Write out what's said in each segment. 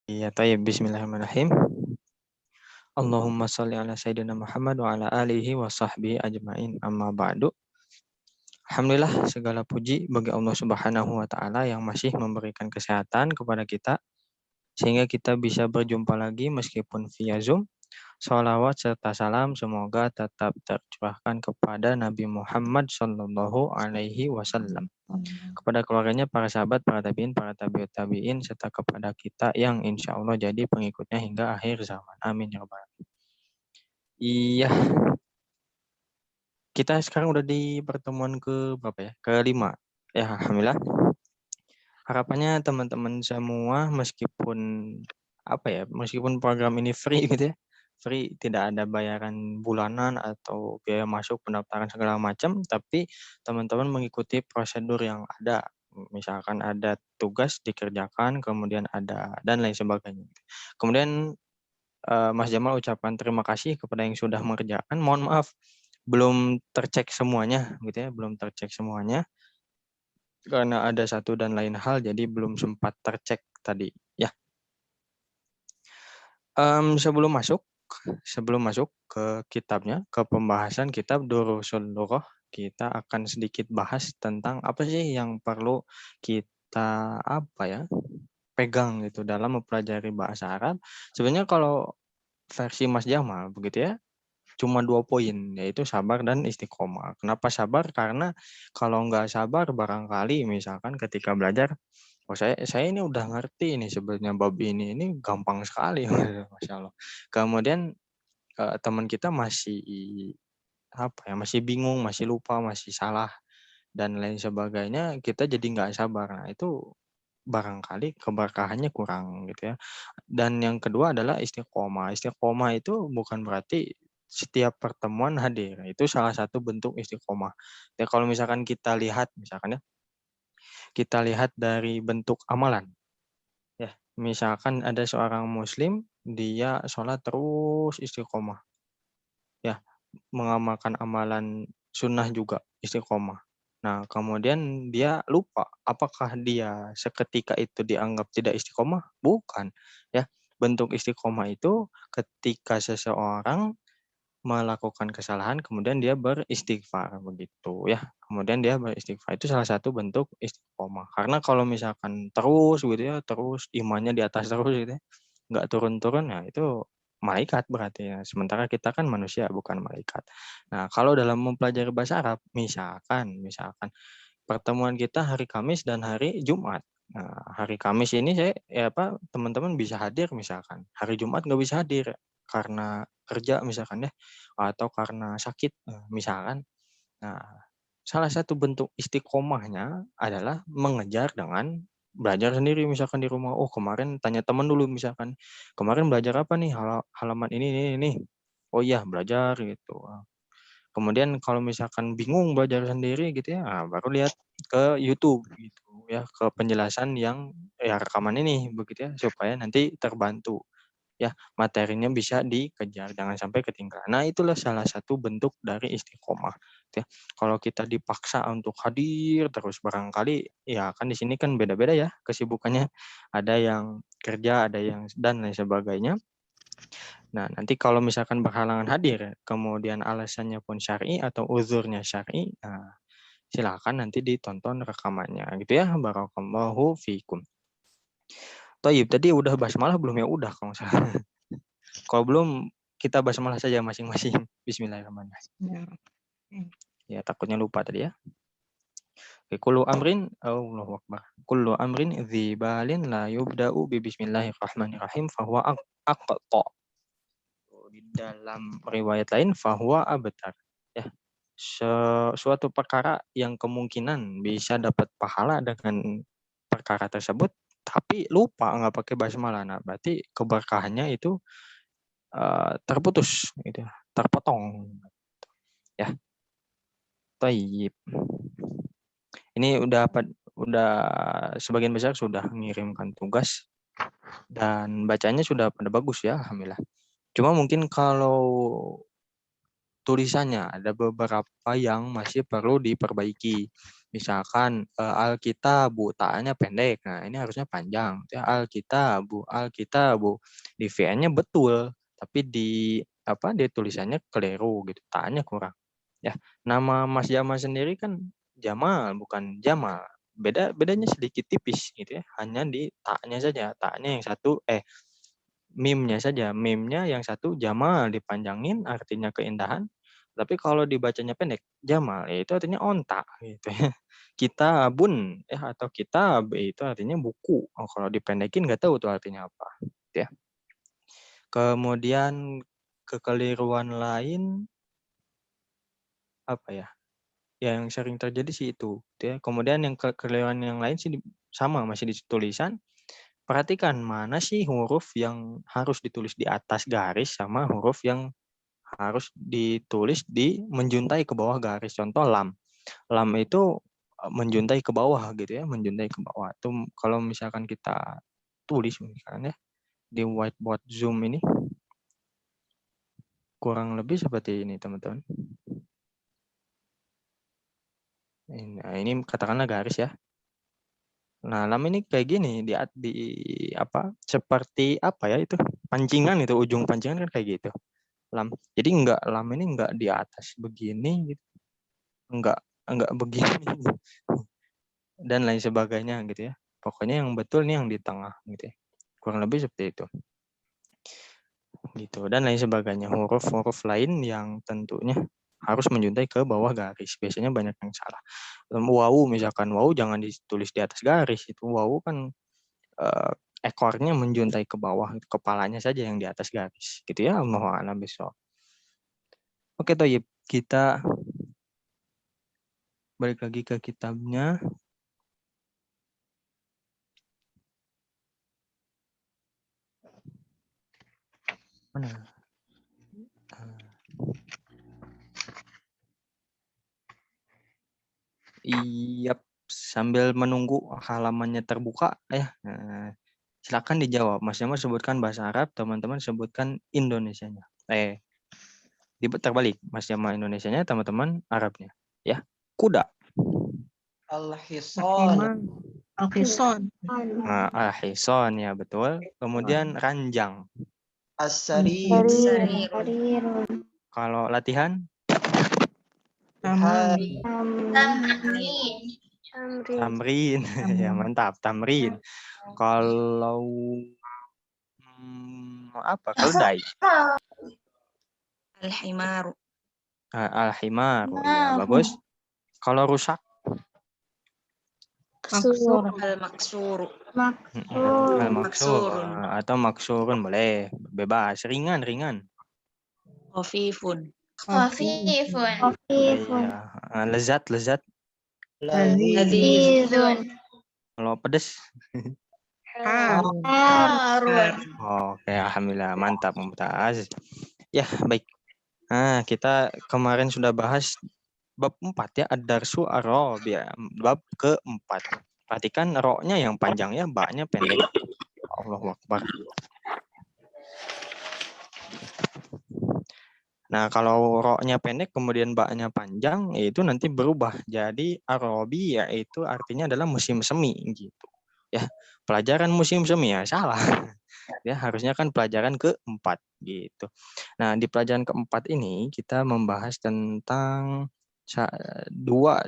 Iya, tayyib. Bismillahirrahmanirrahim. Allahumma sholli ala sayyidina Muhammad wa ala alihi wa sahbihi ajma'in. Amma ba'du. Alhamdulillah segala puji bagi Allah Subhanahu wa taala yang masih memberikan kesehatan kepada kita sehingga kita bisa berjumpa lagi meskipun via Zoom. Sholawat serta salam semoga tetap tercurahkan kepada Nabi Muhammad Shallallahu Alaihi Wasallam, kepada keluarganya, para sahabat, para tabiin, para tabiut tabiin, serta kepada kita yang insya Allah jadi pengikutnya hingga akhir zaman. Amin ya rabbal alamin. Iya, kita sekarang udah di pertemuan ke berapa ya? Kelima. Ya, alhamdulillah. Harapannya teman-teman semua meskipun meskipun program ini free gitu ya, free, tidak ada bayaran bulanan atau biaya masuk pendaftaran segala macam, tapi teman-teman mengikuti prosedur yang ada. Misalkan ada tugas dikerjakan, kemudian ada dan lain sebagainya. Kemudian Mas Jamal ucapkan terima kasih kepada yang sudah mengerjakan. Mohon maaf belum tercek semuanya gitu ya, belum tercek semuanya karena ada satu dan lain hal jadi belum sempat tercek tadi ya. Sebelum masuk ke kitabnya, ke pembahasan kitab Durusul Lughah, kita akan sedikit bahas tentang apa sih yang perlu kita pegang gitu dalam mempelajari bahasa Arab. Sebenarnya kalau versi Mas Jamal begitu ya, cuma 2 poin, yaitu sabar dan istiqomah. Kenapa sabar? Karena kalau nggak sabar barangkali misalkan ketika belajar, oh saya ini udah ngerti ini sebenarnya bab ini gampang sekali, masya Allah. Kemudian teman kita masih masih bingung, masih lupa, masih salah dan lain sebagainya, kita jadi nggak sabar. Nah itu barangkali keberkahannya kurang gitu ya. Dan yang kedua adalah istiqomah. Istiqomah itu bukan berarti setiap pertemuan hadir. Itu salah satu bentuk istiqomah. Ya kalau misalkan kita lihat dari bentuk amalan. Ya, misalkan ada seorang muslim, dia sholat terus istiqomah. Ya, mengamalkan amalan sunnah juga istiqomah. Nah, kemudian dia lupa, apakah dia seketika itu dianggap tidak istiqomah? Bukan. Ya, bentuk istiqomah itu ketika seseorang melakukan kesalahan, kemudian dia beristighfar begitu ya. Kemudian dia beristighfar itu salah satu bentuk istiqomah. Karena kalau misalkan terus gitu ya, terus imannya di atas terus gitu ya, nggak turun-turun, ya itu malaikat berarti ya. Sementara kita kan manusia bukan malaikat. Nah, kalau dalam mempelajari bahasa Arab, misalkan pertemuan kita hari Kamis dan hari Jumat. Nah, hari Kamis ini teman-teman bisa hadir misalkan. Hari Jumat nggak bisa hadir karena kerja misalkan ya, atau karena sakit misalkan. Nah, salah satu bentuk istiqomahnya adalah mengejar dengan belajar sendiri misalkan di rumah. Oh, kemarin tanya teman dulu misalkan. Kemarin belajar apa nih? Halaman ini. Oh iya, belajar gitu. Kemudian kalau misalkan bingung belajar sendiri gitu ya, baru lihat ke YouTube gitu ya, ke penjelasan yang ya rekaman ini begitu ya, supaya nanti terbantu ya, materinya bisa dikejar, jangan sampai ketinggalan. Nah, itulah salah satu bentuk dari istiqomah ya. Kalau kita dipaksa untuk hadir terus barangkali ya kan di sini kan beda-beda ya kesibukannya. Ada yang kerja, ada yang dan lain sebagainya. Nah, nanti kalau misalkan berhalangan hadir, kemudian alasannya pun syar'i atau uzurnya syar'i, nah, silakan nanti ditonton rekamannya gitu ya. Barakallahu fikum. Toyib, tadi udah basmalah belum ya? Udah kalau nggak salah. Kalau belum, kita basmalah saja masing-masing. Bismillahirrahmanirrahim. Ya. Ya, takutnya lupa tadi ya. Kullu amrin, Allahu Akbar. Kullu amrin dzibalin la yubda'u bi bismillahirrahmanirrahim fahuwa aqta. Di dalam riwayat lain fahuwa abtar. Ya, suatu perkara yang kemungkinan bisa dapat pahala dengan perkara tersebut, tapi lupa nggak pakai basmalah. Nah, berarti keberkahannya itu terputus, gitu, terpotong. Ya, tayyib. Ini udah sebagian besar sudah mengirimkan tugas dan bacanya sudah pada bagus ya, alhamdulillah. Cuma mungkin kalau tulisannya. Ada beberapa yang masih perlu diperbaiki. Misalkan Alkitabu, taknya pendek. Nah, ini harusnya panjang. Ya, Alkitabu. Di VN-nya betul, tapi di tulisannya keliru gitu. Taknya kurang. Ya, nama Mas Jamal sendiri kan Jamal, bukan Jamal. Bedanya sedikit tipis gitu ya. Hanya di taknya saja. Taknya yang satu meme-nya saja. Meme-nya yang satu Jamal dipanjangin artinya keindahan. Tapi kalau dibacanya pendek, Jamal itu artinya onta gitu ya. Kitabun atau kitab itu artinya buku. Oh, kalau dipendekin nggak tahu tuh artinya apa. Gitu ya. Kemudian kekeliruan lain apa ya? Yang sering terjadi sih itu. Gitu ya. Kemudian yang kekeliruan yang lain sih sama masih di tulisan. Perhatikan mana sih huruf yang harus ditulis di atas garis sama huruf yang harus ditulis di menjuntai ke bawah garis. Contoh lam. Lam itu menjuntai ke bawah gitu ya, menjuntai ke bawah. Itu kalau misalkan kita tulis misalkan ya di whiteboard Zoom ini kurang lebih seperti ini teman-teman. Nah, ini katakanlah garis ya. Nah, lam ini kayak gini di seperti apa ya itu? Pancingan itu, ujung pancingan kan kayak gitu. Lam. Jadi lam ini enggak di atas begini gitu. Enggak begini dan lain sebagainya gitu ya. Pokoknya yang betul nih yang di tengah gitu ya. Kurang lebih seperti itu. Gitu dan lain sebagainya. Huruf-huruf lain yang tentunya harus menjuntai ke bawah garis. Biasanya banyak yang salah. Wawu misalkan, wawu jangan ditulis di atas garis. Itu wawu kan ekornya menjuntai ke bawah, kepalanya saja yang di atas garis. Gitu ya, Allahu a'lam bishawab. Oke, Toyib, kita balik lagi ke kitabnya. Mana? Iya, sambil menunggu halamannya terbuka ya. Silakan dijawab. Mas Jamal sebutkan bahasa Arab, teman-teman sebutkan Indonesianya. Terbalik. Mas Jamal Indonesianya, teman-teman Arabnya. Ya. Kuda. Al-Hison. Al-Hison. Al-Hison ya betul. Kemudian ranjang. As-Sarir. Kalau latihan? Tamrin. Ya mantap, tamrin. Kalau keledai? Al-Himaru. Al-Himar. Ya, bagus. Kalau rusak? Al-Maksuru. Al-Maksur atau maksurun boleh. Bebas. Ringan. Khafifun. Iya. Lezat. Ladzizun. Kalau pedes? Harun. Oke, alhamdulillah. Mantap, Mumtaz. Ya, baik. Nah, kita kemarin sudah bahas bab 4 ya, ad-darsu ar-rabi', bab keempat. Perhatikan ro-nya yang panjang ya, ba-nya pendek. Allahu Akbar. Nah, kalau ro-nya pendek kemudian ba-nya panjang, itu nanti berubah. Jadi ar-rabi' yaitu artinya adalah musim semi gitu. Ya, pelajaran musim semi ya, salah. Ya, harusnya kan pelajaran keempat gitu. Nah, di pelajaran keempat ini kita membahas tentang dua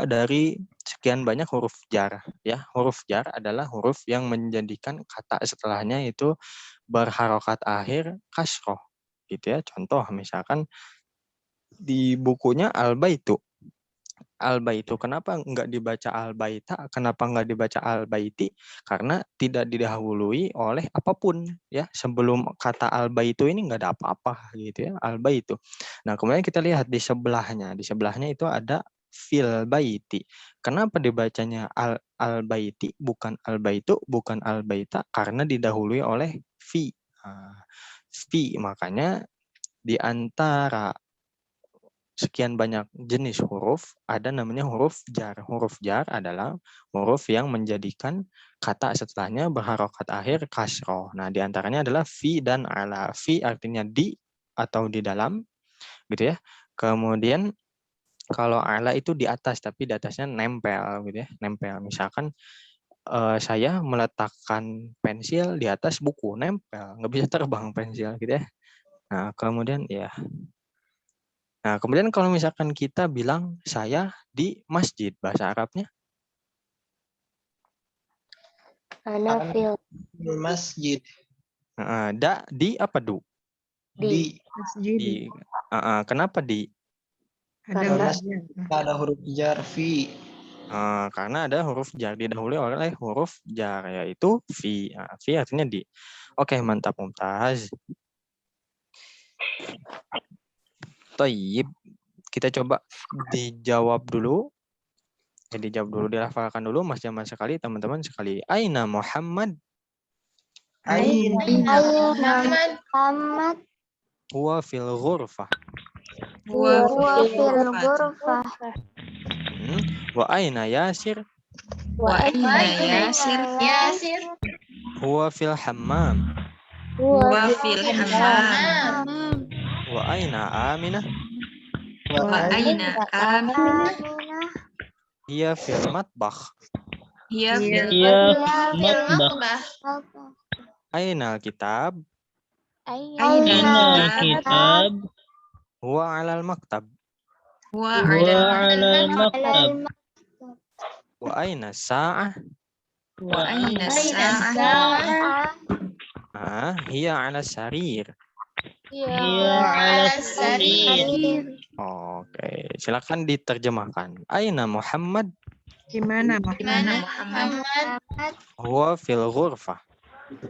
dari sekian banyak huruf jar ya. Huruf jar adalah huruf yang menjadikan kata setelahnya itu berharokat akhir kasroh gitu ya. Contoh misalkan di bukunya al-baitu. Al-baitu, kenapa nggak dibaca al-baita, kenapa nggak dibaca al-baiti? Karena tidak didahului oleh apapun ya. Sebelum kata al-baitu ini nggak ada apa-apa gitu ya, al-baitu. Nah, kemudian kita lihat di sebelahnya. Di sebelahnya itu ada fil baiti. Kenapa dibacanya al-baiti bukan al-baitu, bukan al-baita? Karena didahului oleh fi. Fi, makanya di antara sekian banyak jenis huruf, ada namanya huruf jar. Huruf jar adalah huruf yang menjadikan kata setelahnya berharokat akhir kasroh. Nah, diantaranya adalah fi dan ala. Fi artinya di atau di dalam. gitu ya. Kemudian kalau ala itu di atas, tapi di atasnya nempel gitu ya, nempel. Misalkan saya meletakkan pensil di atas buku, nempel, nggak bisa terbang pensil gitu ya. Nah, kemudian ya. Nah, kemudian kalau misalkan kita bilang saya di masjid, bahasa Arabnya Ana fil masjid. di apa du? Di Masjid. Kenapa di? Ada ada huruf jar fi. Karena ada huruf jar didahului oleh huruf jar yaitu fi. Fi artinya di. Oke, mantap Mumtaz. Toyib, kita coba dijawab dulu. Jadi dijawab dulu, dilafalkan dulu Mas Jamal sekali, teman-teman sekali. Aina Muhammad? Aina Muhammad Huwa fil ghurfah. wa fil ghurfah Wa aina Yasir? wa aina Yasir Huwa fil hammam. wa fil hammam Wa aina Aminah? wa aina Aminah Hiya fil matbakh. hiya fil matbah Aina kitab? aina kitab Huwa alal maktab. wa ala maktab Wa aina sa'ah? wa aina sa'ah Hiya ala sarir. ala sarir Oke, silakan diterjemahkan. Aina Muhammad? Gimana Muhammad Huwa fil ghurfah.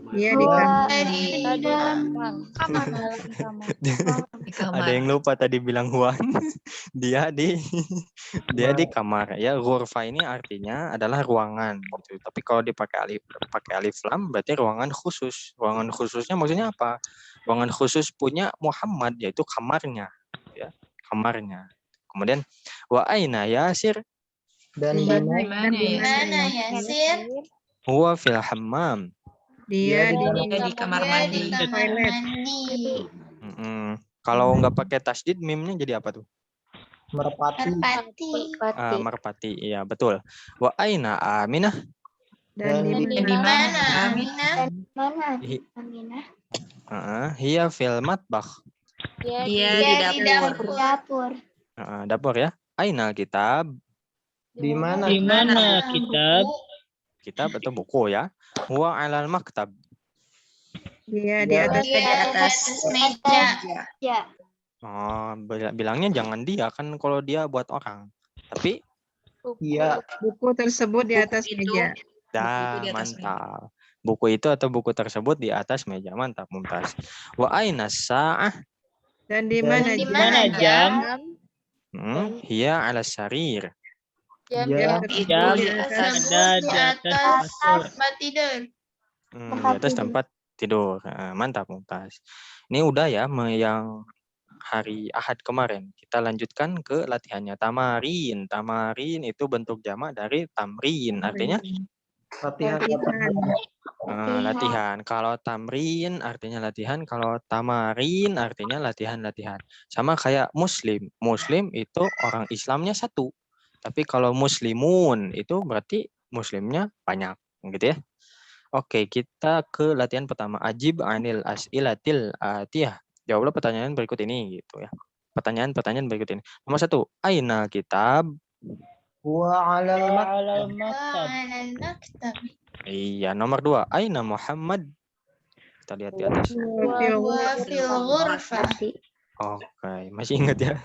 Dia di kamar. Di kamar. Ada yang lupa tadi bilang Huan. dia di kamar ya. Ghurfah ini artinya adalah ruangan gitu. Tapi kalau dipakai alif lam berarti ruangan khusus. Ruangan khususnya maksudnya apa? Ruangan khusus punya Muhammad yaitu kamarnya ya, kamarnya. Kemudian wa aina Yasir? Dan Di mana Yasir Huwa fil hammam. Dia di kamar mandi. Toilet. Kalau nggak pakai tasdid mimnya jadi apa tuh? merpati. Merpati, iya betul. Wa aina Aminah? Dan di mana Aminah? Hiya fil matbakh. Dia di dapur. Dapur ya. Aina kitab? Di mana? kitab? Kitab atau buku ya. Huwa alal maktab. Dia di atas meja. Bilangnya jangan dia kan kalau dia buat orang. Tapi Iya. buku tersebut di atas meja. Mantap. Buku itu atau buku tersebut di atas meja. Mantap, Mumtaz. Wa aina sa'ah? Dan di mana jam? Hiya ala sarir. Jam itu di atas tempat tidur. Di atas tempat tidur. Mantap, Mumtaz. Ini udah ya yang hari Ahad kemarin. Kita lanjutkan ke latihannya. Tamarin. Tamarin itu bentuk jamak dari tamrin. Artinya latihan. Kalau tamrin artinya latihan. Kalau tamarin artinya latihan-latihan. Sama kayak muslim. Muslim itu orang Islamnya satu. Tapi kalau muslimun itu berarti muslimnya banyak. Gitu ya. Oke, kita ke latihan pertama. Ajib anil as'ilatil atiyah. Jawablah pertanyaan berikut ini gitu ya. Pertanyaan berikut ini. Nomor 1, aina kitab? Wa alal maktab. Iya, nomor 2, aina Muhammad? Kita lihat di atas. Wa fil ghurfah. Oke, masih ingat ya.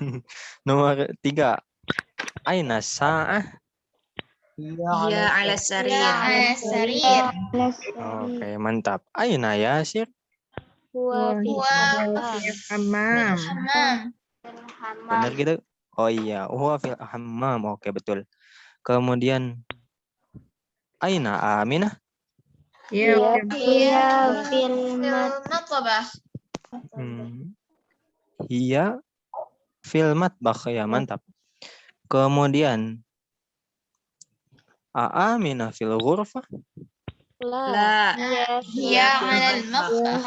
Nomor 3, aina sa'ah? Iya ala sarir. Oke, mantap. Aina Yasir? Hammam. Benar gitu? Oh iya, huwa fil hammam. Oke, betul. Kemudian aina Aminah? Iya fil matbah. Hiya fil matbakh ya, mantap. Kemudian Aminah fil ghurfah? La. Hiya alal matbah.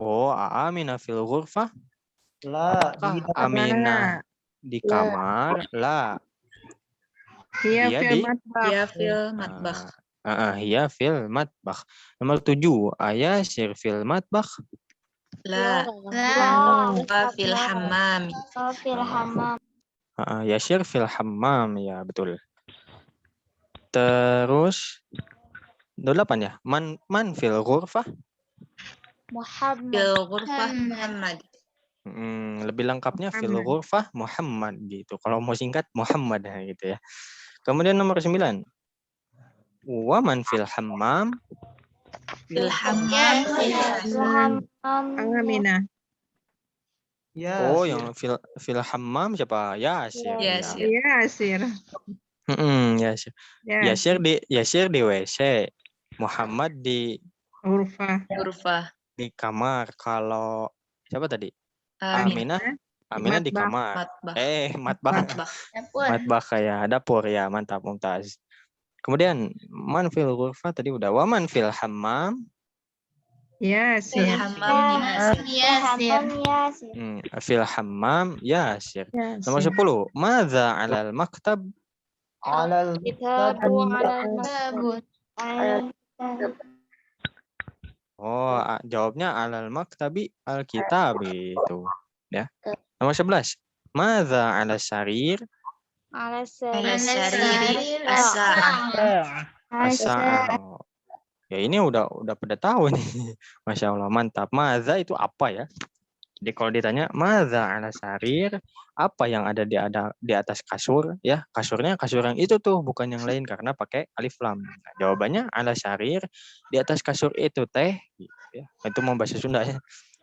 Oh, Amina fil ghurfah. La. Apakah Dia. Aminah di kamar? La. Hiya Dia fil di matbakh. Dia fil matbakh. Hiya fil matbakh. Nomor 7. Ayasir fil matbakh. La. La. Huwa fil hammam. Fil hammam. Yasir fil hammam. Ya, betul. Terus 8 ya. Man fil ghurfah. Muhammad. Fil ghurfah Muhammad. Lebih lengkapnya fil Muhammad. ghurfah Muhammad gitu. Kalau mau singkat Muhammad gitu ya. Kemudian nomor 9. Wa man fil hammam. Fil hammam. Fil hammam. Aminah. Ya. Oh, yang fil hammam siapa? Yasir. Yasir. Yasir. Yasir. Yasir di WC. Muhammad di Ghurfah. Ghurfah. Kalau siapa tadi? Aminah. Aminah di Matbakh. kamar. Matbakh. Matbakh. Dapur. Matbakh kayak dapur ya, mantap Mumtaz. Kemudian man fil ghurfah tadi udah. Wa man fil hammam. Fil Yasir. hammam Yasir. Yasir. Fil hammam Yasir. Nomor 10. Madza 'alal maktab? Alal. Kitabu alal maktab. Oh, jawabnya 'alal maktabi al-kitab itu, ya. Nomor 11. Madza 'alas sarir? Ala Ala sariri as-sa'ah. as-sa'ah. Oh. Ya ini udah pada tahu nih. Masya Allah, mantap. Madza itu apa ya? Jadi kalau ditanya madza 'alas sarir, apa yang ada di atas kasur, ya. Kasurnya kasur yang itu tuh, bukan yang lain karena pakai alif lam. Nah, jawabannya 'alas sarir, di atas kasur itu teh, gitu ya. Itu mau bahasa Sunda ya.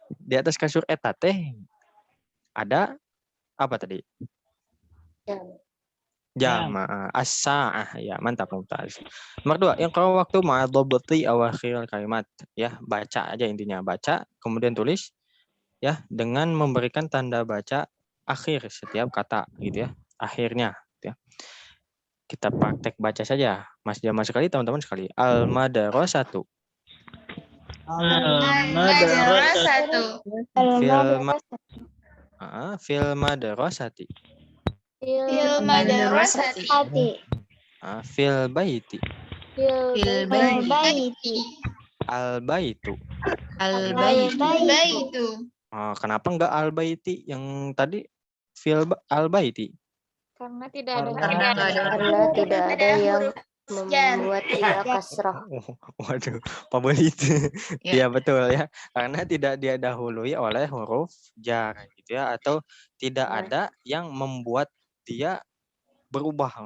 Di atas kasur eta teh ada apa tadi? Jam. As-sa'ah, ya, mantap Mumtaz. Nomor 2, yang kalau waktu ma'adhabti awakhir kalimat, ya, baca aja intinya, baca kemudian tulis ya dengan memberikan tanda baca akhir setiap kata gitu ya, akhirnya gitu ya. Kita praktek baca saja. Mas Jamal sekali, teman-teman sekali. Al-madrasatu. Al-madrasatu. Fil madrasati. Fil madrasati. Fil baiti. Fil baiti. Al-baitu. Al-baitu. Kenapa enggak al-baiti yang tadi fil al-baiti? Karena tidak Karena tidak ada yang membuat dia kasrah. Waduh, Pak Bolit. Ya. Iya betul ya. Karena tidak dia dahului oleh huruf jar gitu ya, atau tidak ada yang membuat dia berubah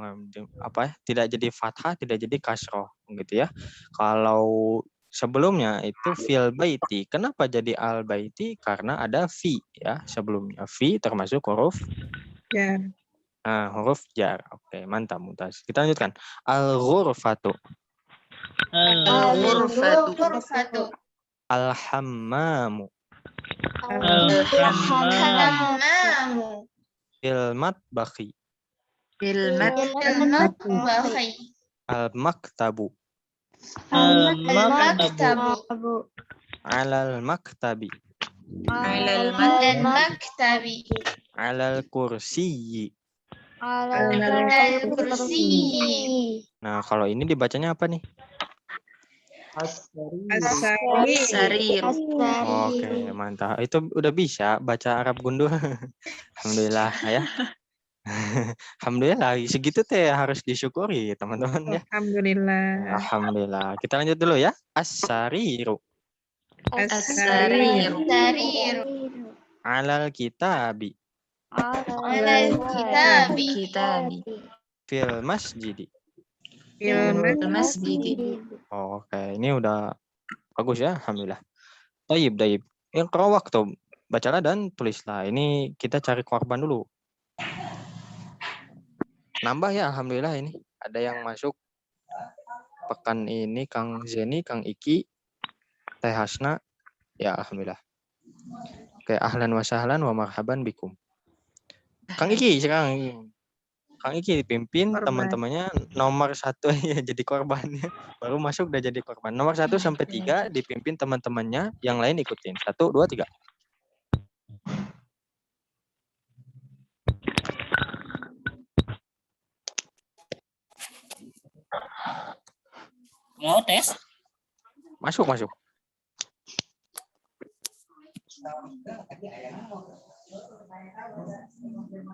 apa ya? Tidak jadi fathah, tidak jadi kasroh gitu ya. Kalau sebelumnya itu fil baiti. Kenapa jadi al baiti? Karena ada fi ya sebelumnya. Fi termasuk huruf Jar. huruf jar. Oke, mantap Mumtaz. Kita lanjutkan. Al-ghurfatu. Al-ghurfatu. Al-hammamu. Al-hammamu. Fil matbakhi. Fil matbakhi. Al-maktabu. Al-maktabu. Alal maktabi. Alal maktabi. Alal kursiyi. Alal kursi. Nah, kalau ini dibacanya apa nih? Sarir. Oke, mantap. Itu udah bisa baca Arab gundul. Alhamdulillah ya. Alhamdulillah, segitu teh harus disyukuri teman-teman ya. Alhamdulillah. Alhamdulillah. Kita lanjut dulu ya. As-sariru. As-sariru. Alal kitabi. Alal kitabi. Fil masjidi. Fil masjidi. Oke, ini udah bagus ya, alhamdulillah. Taib. Yang kalau waktu bacalah dan tulislah. Ini kita cari korban dulu. Nambah ya, alhamdulillah ini. Ada yang masuk pekan ini Kang Zeni, Kang Iki, Teh Hasna. Ya, alhamdulillah. Oke, ahlan wa sahlan wa marhaban bikum. Kang Iki sekarang. Kang Iki dipimpin Korban. teman-temannya nomor 1 ya jadi korbannya. Baru masuk udah jadi korban. Nomor 1 sampai 3 dipimpin teman-temannya, yang lain ikutin. 1, 2, 3. Mau tes? Masuk.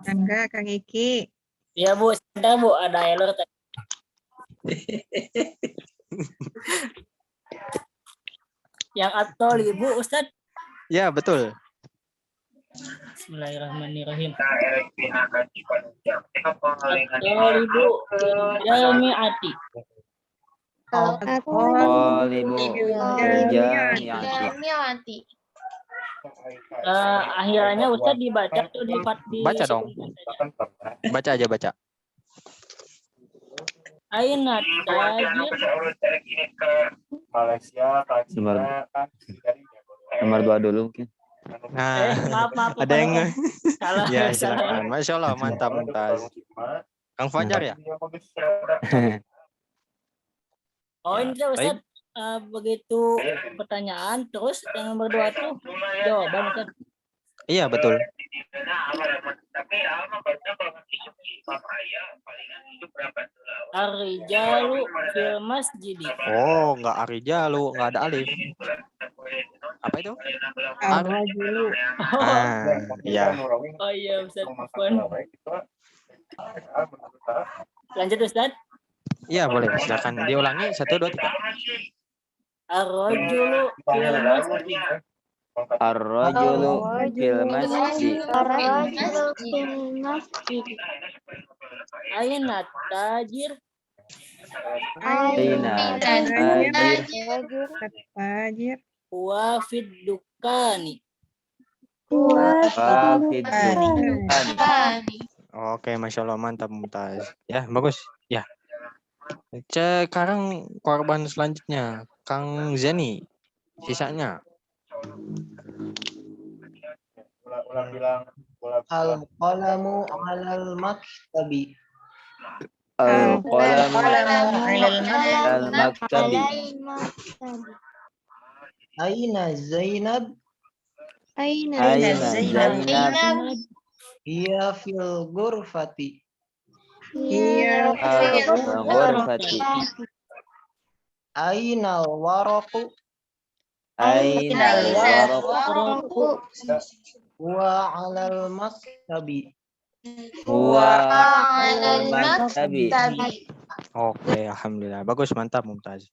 Enggak, Kang Iki. Iya Bu, sebentar Bu, ada error tadi. Yang atol Ibu Ustadz. Ya, betul. Bismillahirrahmanirrahim. Atol Ibu, Jalmi Ati. Akhirnya Ustadz dibaca atau di Baca dong. Baca aja, baca. Aina tajir. Nomor 2 dulu mungkin. Nah, Maaf. ada yang salah. ya salah. silakan. Masya Allah, mantap Mumtaz. Kang Fajar ya? Oh ini tuh Ustadz, begitu pertanyaan, terus yang nomor 2 tuh jawaban Ustadz. Iya, betul. Ar-rijalu fil masjidi. Oh, enggak arijalu, enggak ada alif. Apa itu? Ar-rajulu. Iya. Oh iya Ustadz. Lanjut Ustadz. Iya, boleh. Silakan diulangi. 1, 2, 3. Ar-rajulu fil masjid. Ar-rajulu fil masjid. Aina tajir. Aina Tajir. Wa fid dukani. Wafid Oke, Masya Allah, mantap Mumtaz. Ya, bagus. Ya. Sekarang korban selanjutnya, Kang Zeni. Sisanya. Al-qalamu 'alal maktabi. Al-qalamu al-maktabi. Aina Zainab? Aina Zainab Hiya fil ghurfati. Iya. al-ghurfati. Aina al-waraqu? Aina al-waraqu Huwa 'alal maktabi. huwa al-maktabi. Oke, alhamdulillah. Bagus, mantap Mumtaz.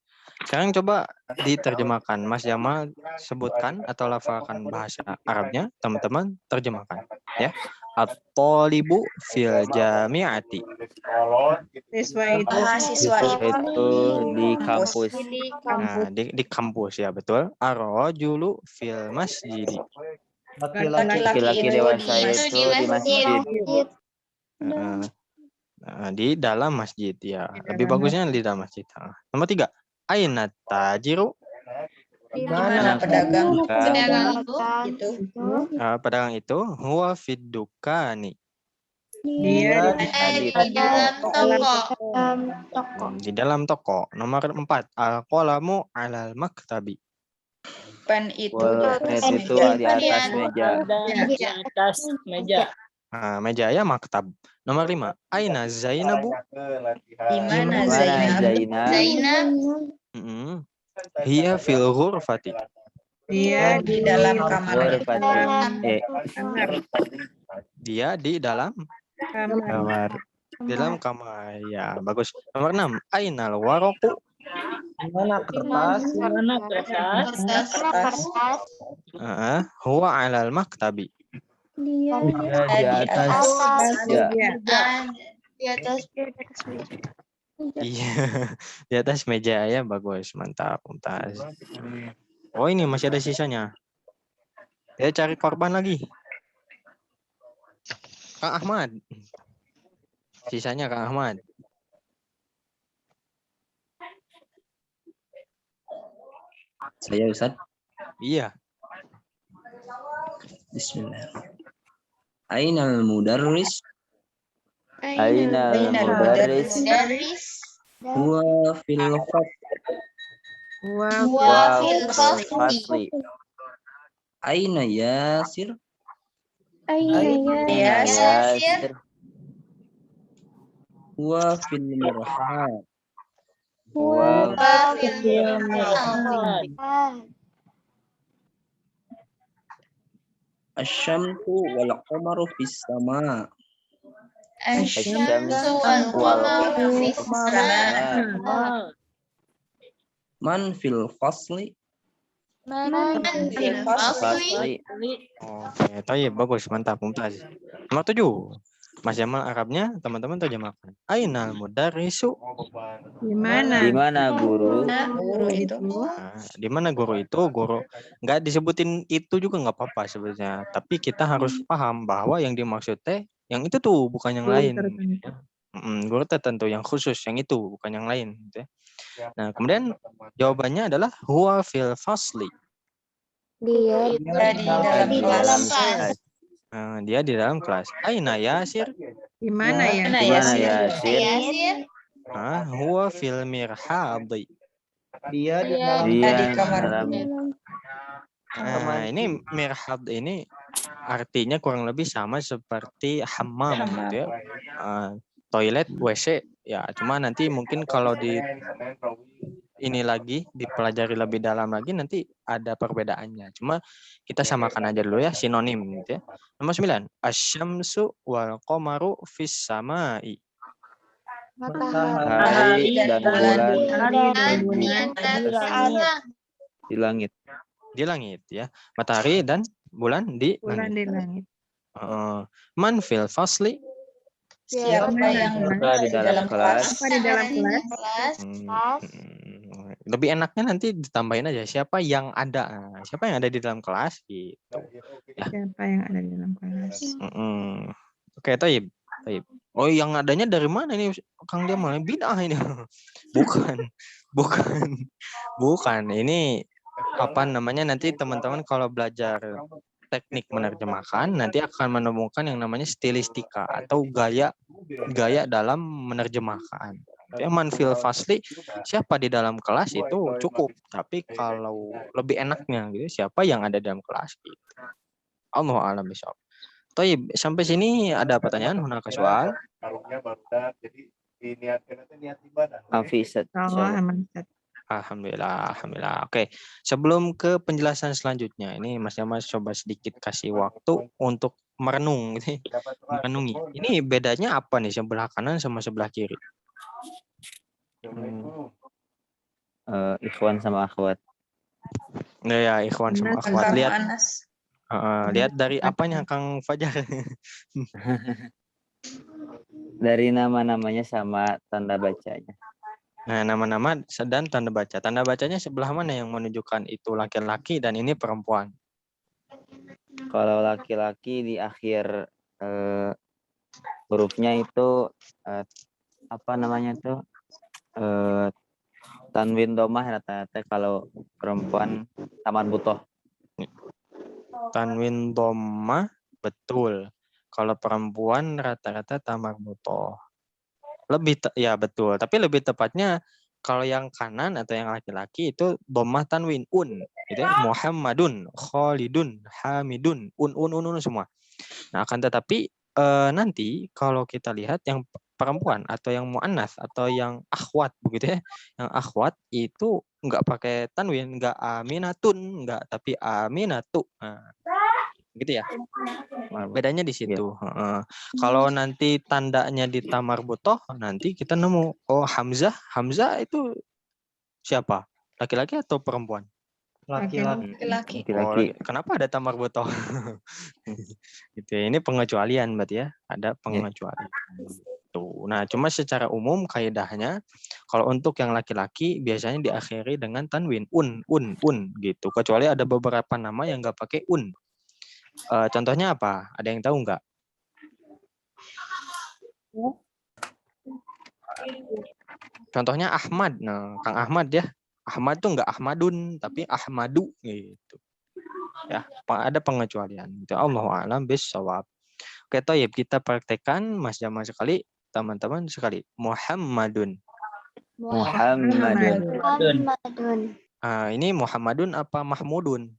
Sekarang coba diterjemahkan. Mas Jamal sebutkan atau lafalkan bahasa Arabnya, teman-teman terjemahkan. Ya. At-thalibu fil jami'ati. Siswa itu. Itu di kampus. Nah, di kampus ya, betul. Ar-rajulu fil masjidi. Laki-laki dewasa itu di masjid. Di dalam masjid ya. Lebih bagusnya di dalam masjid. Nomor 3. Aina tajiru? Di mana pedagang Pedagang itu huwa fid dukani. Dia Di dalam toko. Nomor 4. Al-qalamu 'alal maktabi. Pen itu Pulpen itu di atas meja. Di atas meja. Meja ya maktab. Nomor 5. Aina Zainabu? di mana Mana Zainab? Zainab? Hiya fil ghurfati. Dia Di dalam kamar. Ghurfati. Dia di dalam kamar. kamar. Ya, bagus. Nomor 6. Ainal waraqu? Di mana kertas? Mana kertas? Huwa 'alal maktabi. Di atas meja. Di atas meja. Iya, di atas meja ya, bagus, mantap, Mumtaz. Oh, ini masih ada sisanya. Ya, cari korban lagi. Kang Ahmad. Sisanya Kang Ahmad. Saya Ustaz. Iya. Bismillah. Ainal mudarris? Aina al-mudarris. Huwa fil Fasli. Aina Yasir. Yasir. Huwa fil mirhad. Huwa Asyamsu wal qamaru fis sama. asyamsu wal Nah, Man fil fasli. fasli. Oke, tayyib, bagus, mantap, mumtaz. Nomor 7. Mas Jamal Arabnya, teman-teman terjemahkan. Ainal mudarrisu. di mana? Di mana guru? Guru itu? Nah, di mana guru itu? Guru nggak disebutin itu juga nggak apa-apa sebenarnya. Tapi kita harus paham bahwa yang dimaksud teh yang itu tuh, bukan yang Guru lain. tertentu. Guru tertentu yang khusus, yang itu bukan yang lain. Gitu ya. Nah, kemudian jawabannya adalah huwa fil fasli. Dia Di dalam kelas. Nah, dia di dalam kelas. Aina Yasir. Di mana ya? Di mana Yasir? Huwa fil mirhadi. Dia di Dia dalam dalam Nah, ini mirhad ini artinya kurang lebih sama seperti hammam gitu ya. Toilet, WC ya. Cuma nanti mungkin kalau di ini lagi dipelajari lebih dalam lagi nanti ada perbedaannya. Cuma kita samakan aja dulu ya, sinonim gitu ya. Nomor 9, asyamsu wal qamaru fis samai. hari dan bulan di langit. Di langit ya. Matahari dan bulan di Bulan langit. di langit. Man fil fasli. Siapa yang Di dalam kelas. Apa di dalam kelas? Lebih enaknya nanti ditambahin aja siapa yang ada. Nah, siapa yang ada di dalam kelas gitu. Ya. Siapa yang ada di dalam kelas? Oke, Taib. Oh, yang adanya dari mana ini Kang Jamal? Bid'ah ini. Bukan. Ini apa namanya, nanti teman-teman kalau belajar teknik menerjemahkan nanti akan menemukan yang namanya stilistika atau gaya dalam menerjemahkan. Man fil fasli, siapa di dalam kelas itu cukup. Tapi kalau lebih enaknya gitu, siapa yang ada dalam kelas gitu. Allahu a'lam bishawab. Taib, sampai sini ada pertanyaan? Hunaka soal? Hafizat. Allah aman. Alhamdulillah. Oke, sebelum ke penjelasan selanjutnya, ini Mas Jamal coba sedikit kasih waktu untuk merenung, merenungi. Ini bedanya apa nih sebelah kanan sama sebelah kiri? Ikhwan sama akhwat. Nah, ya, ikhwan sama akhwat. Lihat dari apanya Kang Fajar? Dari nama-namanya sama tanda bacanya. Nah, nama-nama dan tanda baca. Tanda bacanya sebelah mana yang menunjukkan itu laki-laki dan ini perempuan? Kalau laki-laki di akhir hurufnya itu apa namanya itu tanwin domah rata-rata. Kalau perempuan tamar butoh. Tanwin domah, betul. Kalau perempuan rata-rata tamar butoh. Ya betul, tapi lebih tepatnya kalau yang kanan atau yang laki-laki itu domah tanwin gitu ya. Muhammadun, Khalidun, Hamidun, un semua. Nah, akan tetapi nanti kalau kita lihat yang perempuan atau yang muannats atau yang akhwat begitu ya. Yang akhwat itu enggak pakai tanwin, enggak aminatun, enggak, tapi aminatu. Nah, gitu ya. Bedanya di situ. Kalau nanti tandanya di tamar butoh, nanti kita nemu Hamzah itu siapa? Laki-laki atau perempuan? laki-laki. Kenapa ada tamar butoh? Gitu. Ini pengecualian berarti ya, ada pengecualian. Tuh. Nah, cuma secara umum kaidahnya kalau untuk yang laki-laki biasanya diakhiri dengan tanwin gitu. Kecuali ada beberapa nama yang enggak pakai contohnya apa? Ada yang tahu nggak? Contohnya Ahmad. Nah, Kang Ahmad ya. Ahmad tuh nggak Ahmadun, tapi Ahmadu gitu. Ya, ada pengecualian. Allahu a'lam bishawab. Oke, Toyib, kita praktekkan Mas Jamal sekali. teman-teman sekali. Muhammadun. Muhammadun. Muhammadun. Ini Muhammadun apa Mahmudun?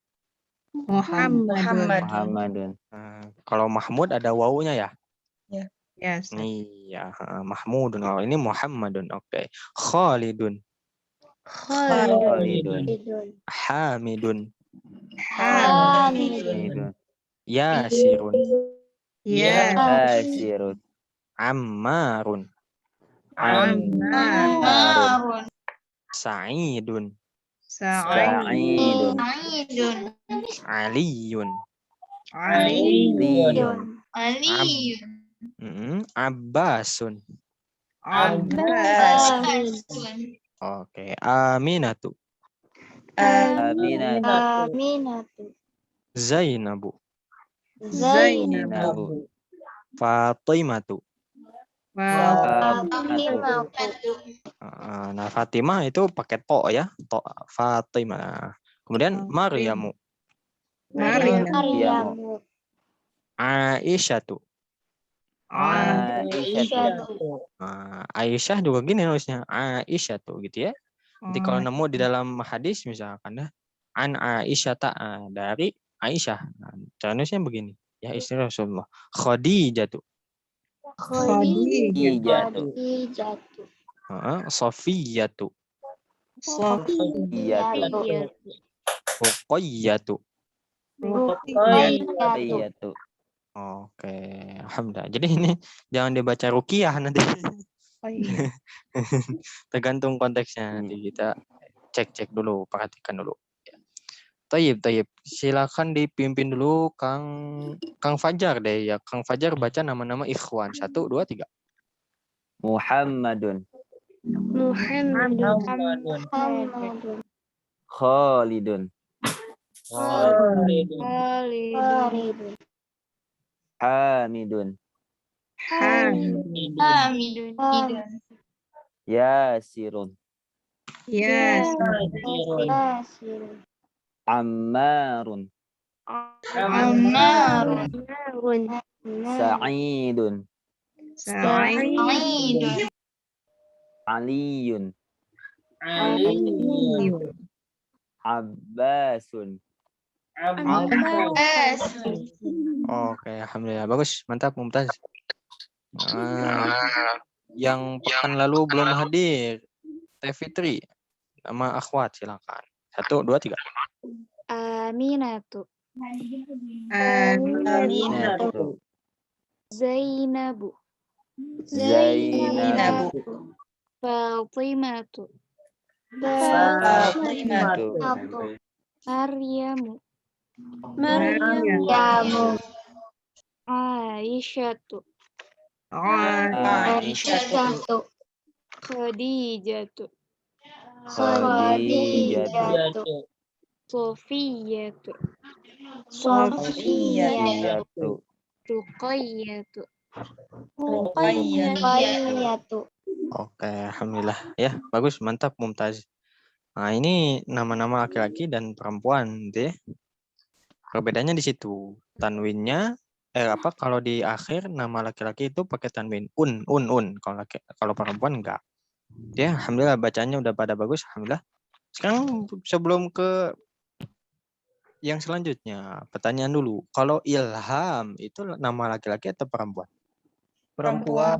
Muhammadun. Muhammadun. Kalau Mahmud ada wawunya ya? Ya, Ustaz. Iya, Mahmudun. Oh, ini Muhammadun. Oke. Khalidun. Khalidun. Hamidun. Hamidun. Yasirun. Ya. Yasirun. Ammarun. Ammar. Sa'idun. Sa'id. Sa'idun. Aliyun. Ali. Abbasun. Abbas. Oke. Aminatu. Aminatu. Aminatu. Zainabu. Zainabu. Fatimatu. Fatimatu. Nah, Fatimah itu pakai to ya. To Fatimah. Nah, kemudian Maryamu. Maryamu. Aisyatu. Aisyatu. Aisyah juga gini nulisnya. Aisyatu gitu ya. Nanti kalau nemu di dalam hadis misalkan ya, an Aisyata, dari Aisyah. Nah, cara nulisnya begini. Ya, istri Rasulullah. Khadijatu. Khadijatu. Sofiyatu. Iyatu. Ruqayyatu. Iyatu. Oke, alhamdulillah. Jadi ini jangan dibaca ruqyah nanti. Tergantung konteksnya. Nanti kita cek dulu, perhatikan dulu. Tayyib. Silakan dipimpin dulu Kang Fajar deh ya. Kang Fajar baca nama-nama ikhwan. 1, 2, 3. Muhammadun. Muhammadun. Khalidun. Hamidun. Yasirun. Ammarun. Sa'idun. Aliyun. Abbasun. Oke, alhamdulillah. Bagus, mantap, Mumtaz. Yang pekan lalu belum hadir, Teh Fitri sama akhwat silakan. 1, 2, 3. Aminatu. Aminatu. Zainabu. Zainabu. Fatimatu. Fatimatu. Maryamu. Aisyatu. Aisyatu. Khadijatu. Khadijatu. Sofiyatu. Sofiyatu. Ruqayyatu. Oke, alhamdulillah. Ya, bagus, mantap, Mumtaz. Nah, ini nama-nama laki-laki dan perempuan, gitu ya. Perbedaannya di situ. Tanwinnya kalau di akhir nama laki-laki itu pakai tanwin un. Kalau perempuan enggak. Ya, alhamdulillah bacanya udah pada bagus, alhamdulillah. Sekarang sebelum ke yang selanjutnya, pertanyaan dulu. Kalau Ilham itu nama laki-laki atau perempuan? Perempuan.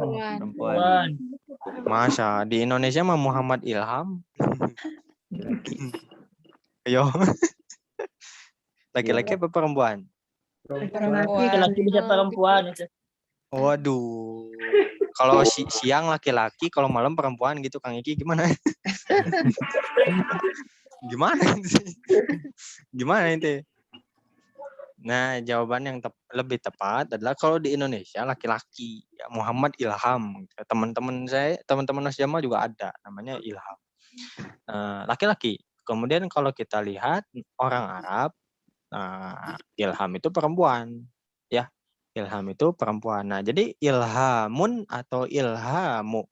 Masa di Indonesia mah Muhammad Ilham. Ayo. Laki-laki apa perempuan? Laki-laki bisa perempuan. Waduh. Kalau siang laki-laki, kalau malam perempuan gitu, Kang Iki gimana? Gimana itu? Nah, jawaban yang lebih tepat adalah kalau di Indonesia laki-laki, ya, Muhammad Ilham. Teman-teman Mas Jamal juga ada, namanya Ilham. Laki-laki. Kemudian kalau kita lihat orang Arab, Ilham itu perempuan, ya. Ilham itu perempuan. Nah, jadi ilhamun atau ilhamu?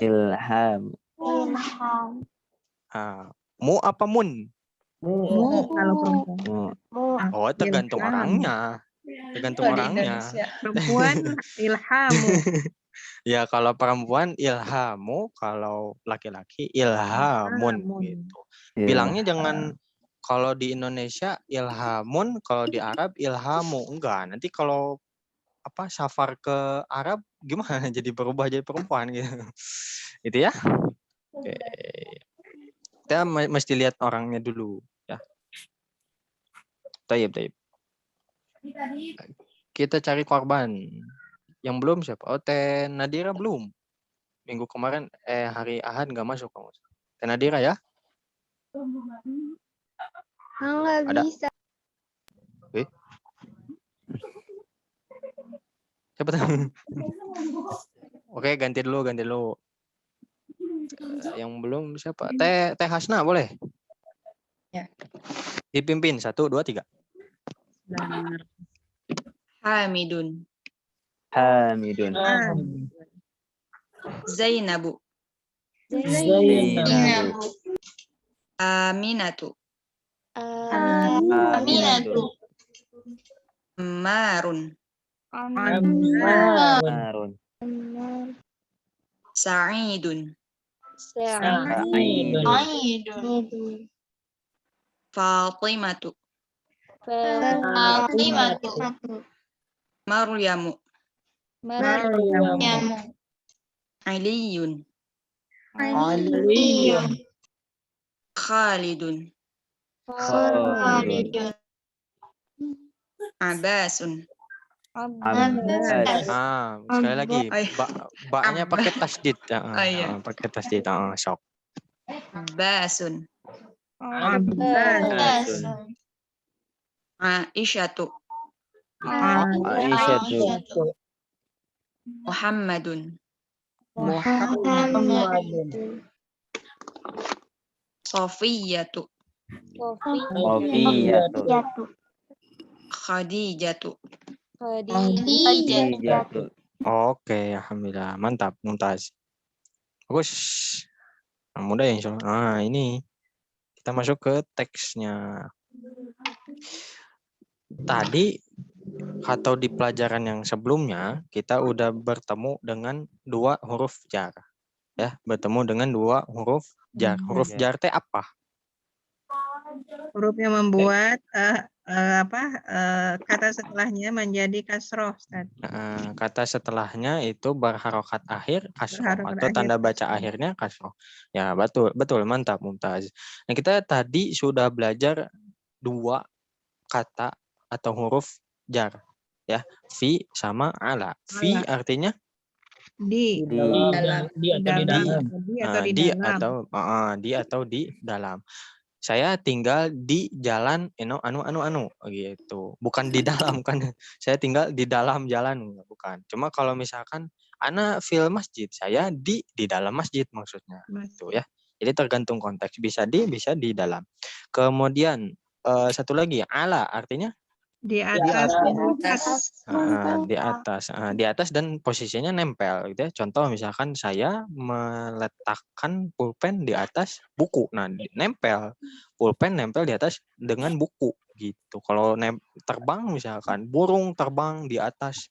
Ilham. Mu apa mun? Mu kalau perempuan. Oh, tergantung orangnya. Tergantung orangnya. Perempuan ilhamu. Ya kalau perempuan ilhamu, kalau laki-laki ilhamun Ilhamun. gitu. Iya. Bilangnya jangan kalau di Indonesia ilhamun, kalau di Arab ilhamu. Enggak, nanti kalau apa safar ke Arab gimana jadi berubah jadi perempuan gitu. Gitu ya. Oke. Kita mesti lihat orangnya dulu ya. Taib. Kita cari korban. Yang belum siapa? Oh, Teh Nadira belum. Minggu kemarin hari Ahad nggak masuk kamu. Teh Nadira ya? Nggak Ada? bisa. Siapa tahu? Oke, ganti dulu. Yang belum siapa? Teh Hasna boleh? Ya. Dipimpin 1, 2, 3. Hamidun. Hamidun. Zainabu. Zainabu. Aminatu. Aminatu. Marun. Harun. Sa'idun. Sa'idun. Fatimatu. Maryamu. Aliyun. Khalidun. Khalidun. Abbasun. Abbas. Sekali lagi. Ay. Ba-nya pakai tasdid. Iya. Pakai tasdid. Sok. Abbasun. Abbasun. Aisyatu. Aisyatu. Muhammadun. Sofiyatu. Sofiyatu. Khadijatu. Khadijatu. Oke, alhamdulillah. Mantap, Mumtaz. Bagus. Mudah ya insya Allah. Ini kita masuk ke teksnya. Tadi atau di pelajaran yang sebelumnya kita udah bertemu dengan 2 huruf jar. Ya, bertemu dengan 2 huruf jar. Huruf jar teh apa? Huruf yang membuat kata setelahnya menjadi kasroh. Kata setelahnya itu berharokat akhir kasroh Berharokat atau akhir tanda baca kasroh. akhirnya kasroh. Ya, betul, mantap Mumtaz. Nah, kita tadi sudah belajar 2 kata atau huruf jar. Ya, fi sama ala. Fi artinya Di Dalam. di atau di dalam. Saya tinggal di jalan anu gitu. Bukan di dalam kan. Saya tinggal di dalam jalan bukan. Cuma kalau misalkan ana fil masjid, saya di dalam masjid maksudnya. Itu ya. Jadi tergantung konteks, bisa di dalam. Kemudian satu lagi ala artinya di atas. di atas dan posisinya nempel gitu ya. Contoh misalkan saya meletakkan pulpen di atas buku. Nah, pulpen nempel di atas dengan buku gitu. Kalau terbang misalkan burung terbang di atas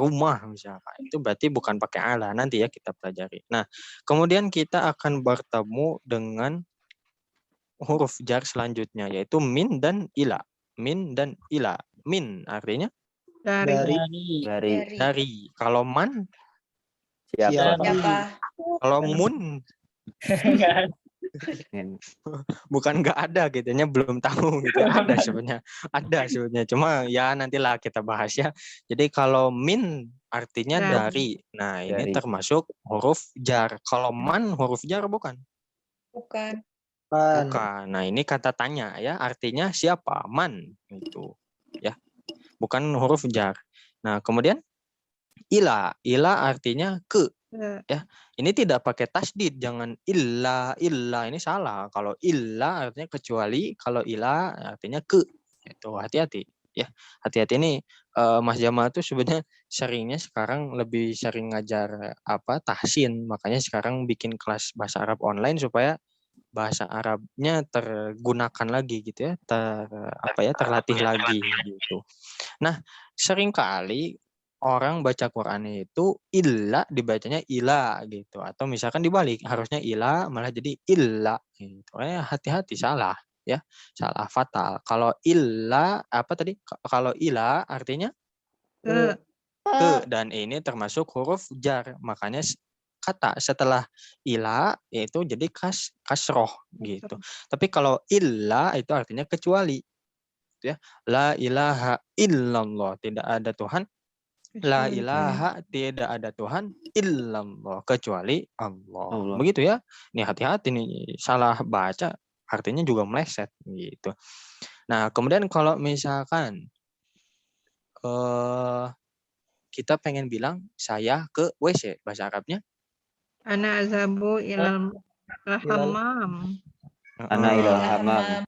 rumah misalkan, itu berarti bukan pakai ala. Nanti ya kita pelajari. Nah, kemudian kita akan bertemu dengan huruf jar selanjutnya yaitu min dan ila. Min dan ila. Min artinya dari. Kalau man Siapa? kalau mun bukan nggak ada gitu nya, belum tahu gitu. Ada sebenarnya cuma ya nantilah kita bahas ya. Jadi kalau min artinya dari. Nah, ini termasuk huruf jar. Kalau man huruf jar bukan. Nah, ini kata tanya ya, artinya siapa? Man itu ya. Bukan huruf jar. Nah, kemudian ila artinya ke ya. Ini tidak pakai tasdid, jangan illa ini salah. Kalau illa artinya kecuali, kalau ila artinya ke. Itu hati-hati ya. Hati-hati ini Mas Jamal tuh sebenarnya seringnya sekarang lebih sering ngajar tahsin, makanya sekarang bikin kelas bahasa Arab online supaya bahasa Arabnya tergunakan lagi gitu ya, terlatih lagi gitu. Nah, seringkali orang baca Quran itu illa dibacanya ila gitu, atau misalkan dibalik harusnya ila malah jadi illa gitu. Hati-hati, salah ya, salah fatal. Kalau illa apa tadi? Kalau ila artinya Ke. ke, dan ini termasuk huruf jar, makanya kata setelah ila yaitu jadi kasroh gitu. Tapi kalau illa itu artinya kecuali gitu ya. La ilaha illallah, tidak ada Tuhan. La ilaha, tidak ada Tuhan illallah, kecuali Allah. Allah. Begitu ya. Nih hati-hati nih, salah baca artinya juga meleset gitu. Nah, kemudian kalau misalkan kita pengen bilang saya ke WC, bahasa Arabnya Ana azabu ilal hammam. Ana ilal hamam.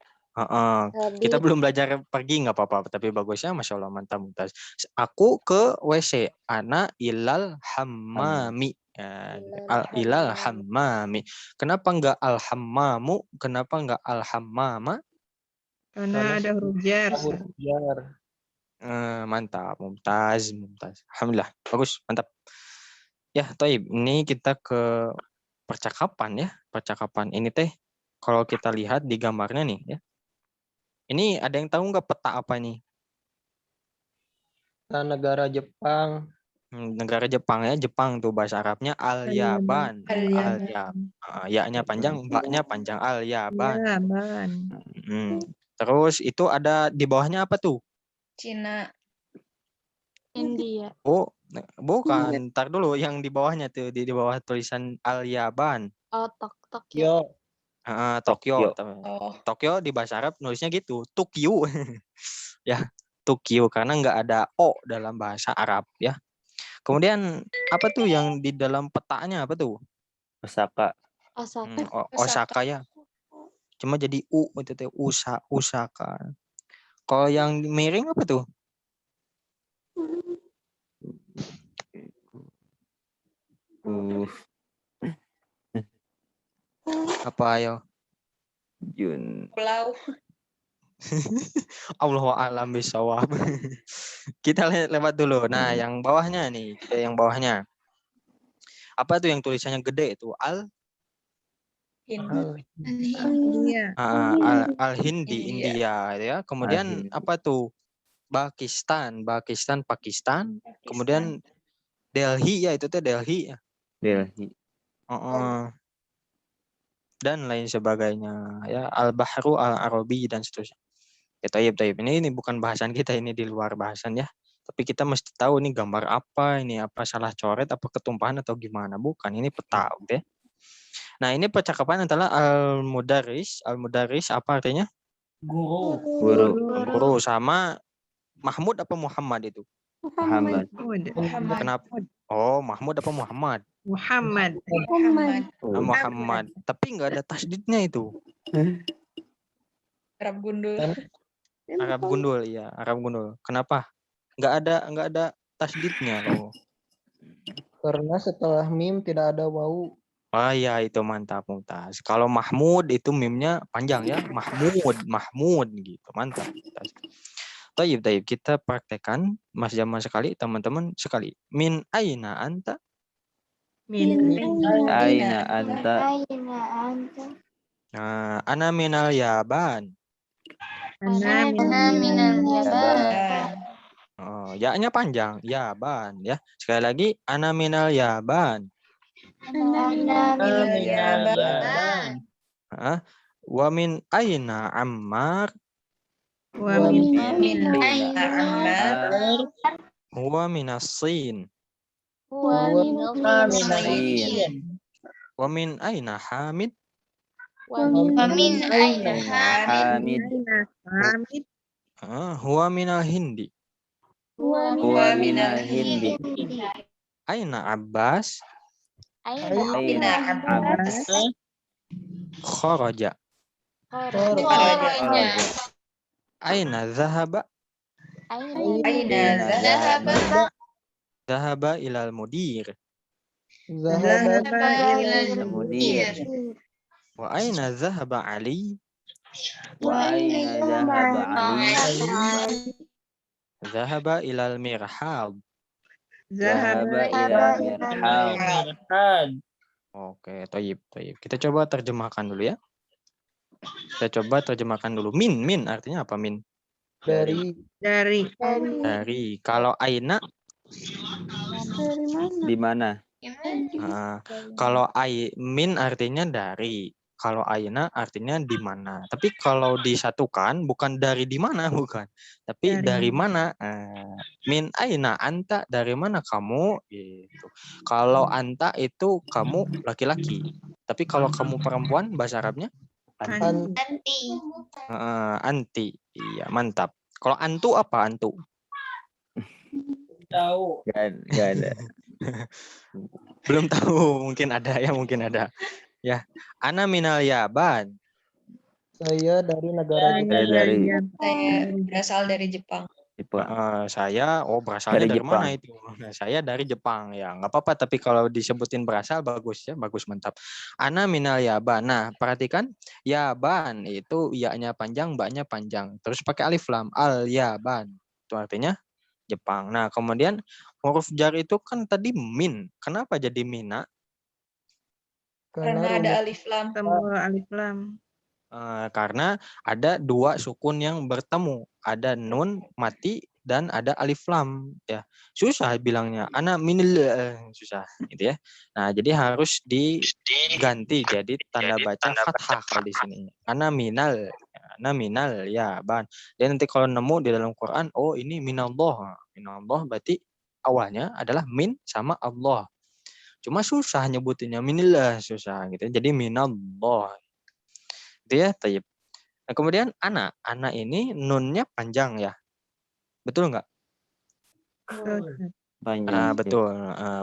Kita belum belajar pergi nggak apa-apa, tapi bagusnya Masya Allah, mantap Mumtaz. Aku ke WC, ana ilal hammami. Ilal hammami. Kenapa nggak al hammamu? Kenapa nggak al hammama? Karena ada huruf jar. Mantap, Mumtaz. Alhamdulillah, bagus, mantap. Ya, Toib, ini kita ke percakapan ya. Percakapan ini teh, kalau kita lihat di gambarnya nih ya. Ini ada yang tahu nggak peta apa nih? Negara Jepang. Negara Jepang ya. Jepang tuh bahasa Arabnya Al-Yaban. Ya-nya panjang, ba-nya panjang, Al-Yaban. Terus itu ada di bawahnya apa tuh? Cina. India. Oh, bukan. Ntar dulu yang di bawahnya tuh, di bawah tulisan Al-Yaban. Oh, Tokyo. Tokyo. Oh. Tokyo di bahasa Arab nulisnya gitu, Tokyo. Ya, Tokyo karena nggak ada O dalam bahasa Arab ya. Kemudian apa tuh yang di dalam petanya apa tuh? Osaka. Osaka ya. Cuma jadi U itu teh, Osaka. Kalau yang miring apa tuh? Apa ayo? Jun. Pulau. Allahu a'lam bishawab. Kita lewat dulu. Nah, yang bawahnya nih, yang bawahnya. Apa tuh yang tulisannya gede itu? Al-Hindi, India ya. Kemudian apa tuh? Pakistan. Kemudian Delhi ya, itu tuh Delhi. Dan lain sebagainya ya, Al-Bahru Al-Arabi dan seterusnya. Ya, taib. Ini bukan bahasan kita, ini di luar bahasan ya. Tapi kita mesti tahu ini gambar apa, ini apa salah coret, apa ketumpahan atau gimana. Bukan, ini peta ya. Nah, ini percakapan adalah Al-Mudarris. Al-Mudarris apa artinya? Guru. Sama Mahmud apa Muhammad itu? Muhammad. Kenapa? Oh, Mahmud apa Muhammad? Muhammad. Tapi nggak ada tasdidnya itu. Arab gundul. Iya, Arab gundul. Kenapa? Nggak ada tasdidnya loh. Karena setelah mim tidak ada wau. Oh iya, itu mantap Mumtaz. Kalau Mahmud itu mimnya panjang ya, Mahmud gitu, mantap. Taib, kita praktekkan Mas Jamal sekali, teman-teman sekali. Min aina anta? Aina anta. Nah, ana minal Yaban. Ana minal Yaban. Oh, ya-nya panjang, Yaban ya. Sekali lagi, ana minal Yaban. Wa min aina Ammar? Wa min aina Ammar? Huwa minas Sin. Wa min aina Hamid? min aina Hamid? Huwa minal Hindi. Wa minal Hindi. Aina Abbas? Aina Abbas? Kharaja. Aina Zahaba? Aina Zahaba? Zahaba ilal mudir. Zahaba ilal mudir. Wa aina dhahaba Ali? Wa aina dhahaba Ali? Dhahaba ilal mirhab. Dhahaba Zahaba ila ila mirhab. Mirhad. Oke, toyib, toyib. Kita coba terjemahkan dulu ya. Kita coba terjemahkan dulu. Min artinya apa min? Dari dari Dari. Kalau aina, Di mana? kalau min artinya dari. Kalau aina artinya di mana. Tapi kalau disatukan bukan dari di mana, bukan. Tapi dari Dari. mana? Min aina anta, dari mana kamu? Gitu. Kalau anta itu kamu laki-laki. Tapi kalau kamu perempuan, bahasa Arabnya anti anti. Iya, mantap. Kalau antu apa antu? Tahu. Gak ada. Belum tahu, mungkin ada ya, mungkin ada. Ya, ana minal Yaban. saya dari negara Saya Jepang. Dari Saya berasal dari Jepang. Saya berasanya dari Dari mana Jepang. itu? Nah, saya dari Jepang ya, nggak apa-apa. Tapi kalau disebutin berasal bagus ya, bagus mantap. Ana minal Yaban. Nah, perhatikan Yaban itu ya-nya panjang, ba-nya panjang. Terus pakai alif lam, al Yaban. Itu artinya Jepang. Nah, kemudian huruf jar itu kan tadi min. Kenapa jadi mina? Karena ada rumus alif lam. tombol alif lam. Karena ada dua sukun yang bertemu, ada nun mati dan ada alif lam ya. Susah bilangnya ana minil susah gitu ya. Nah, jadi harus diganti jadi tanda baca fathah kalau di sini. Ana minal ya ban. Dan nanti kalau nemu di dalam Quran, oh ini minallah. Minallah berarti awalnya adalah min sama Allah. Cuma susah nyebutinnya minillah susah gitu. Jadi minallah. Itu ya, tayyib. Nah, kemudian ana ini nunnya panjang ya. Betul nggak? Panjang. Betul.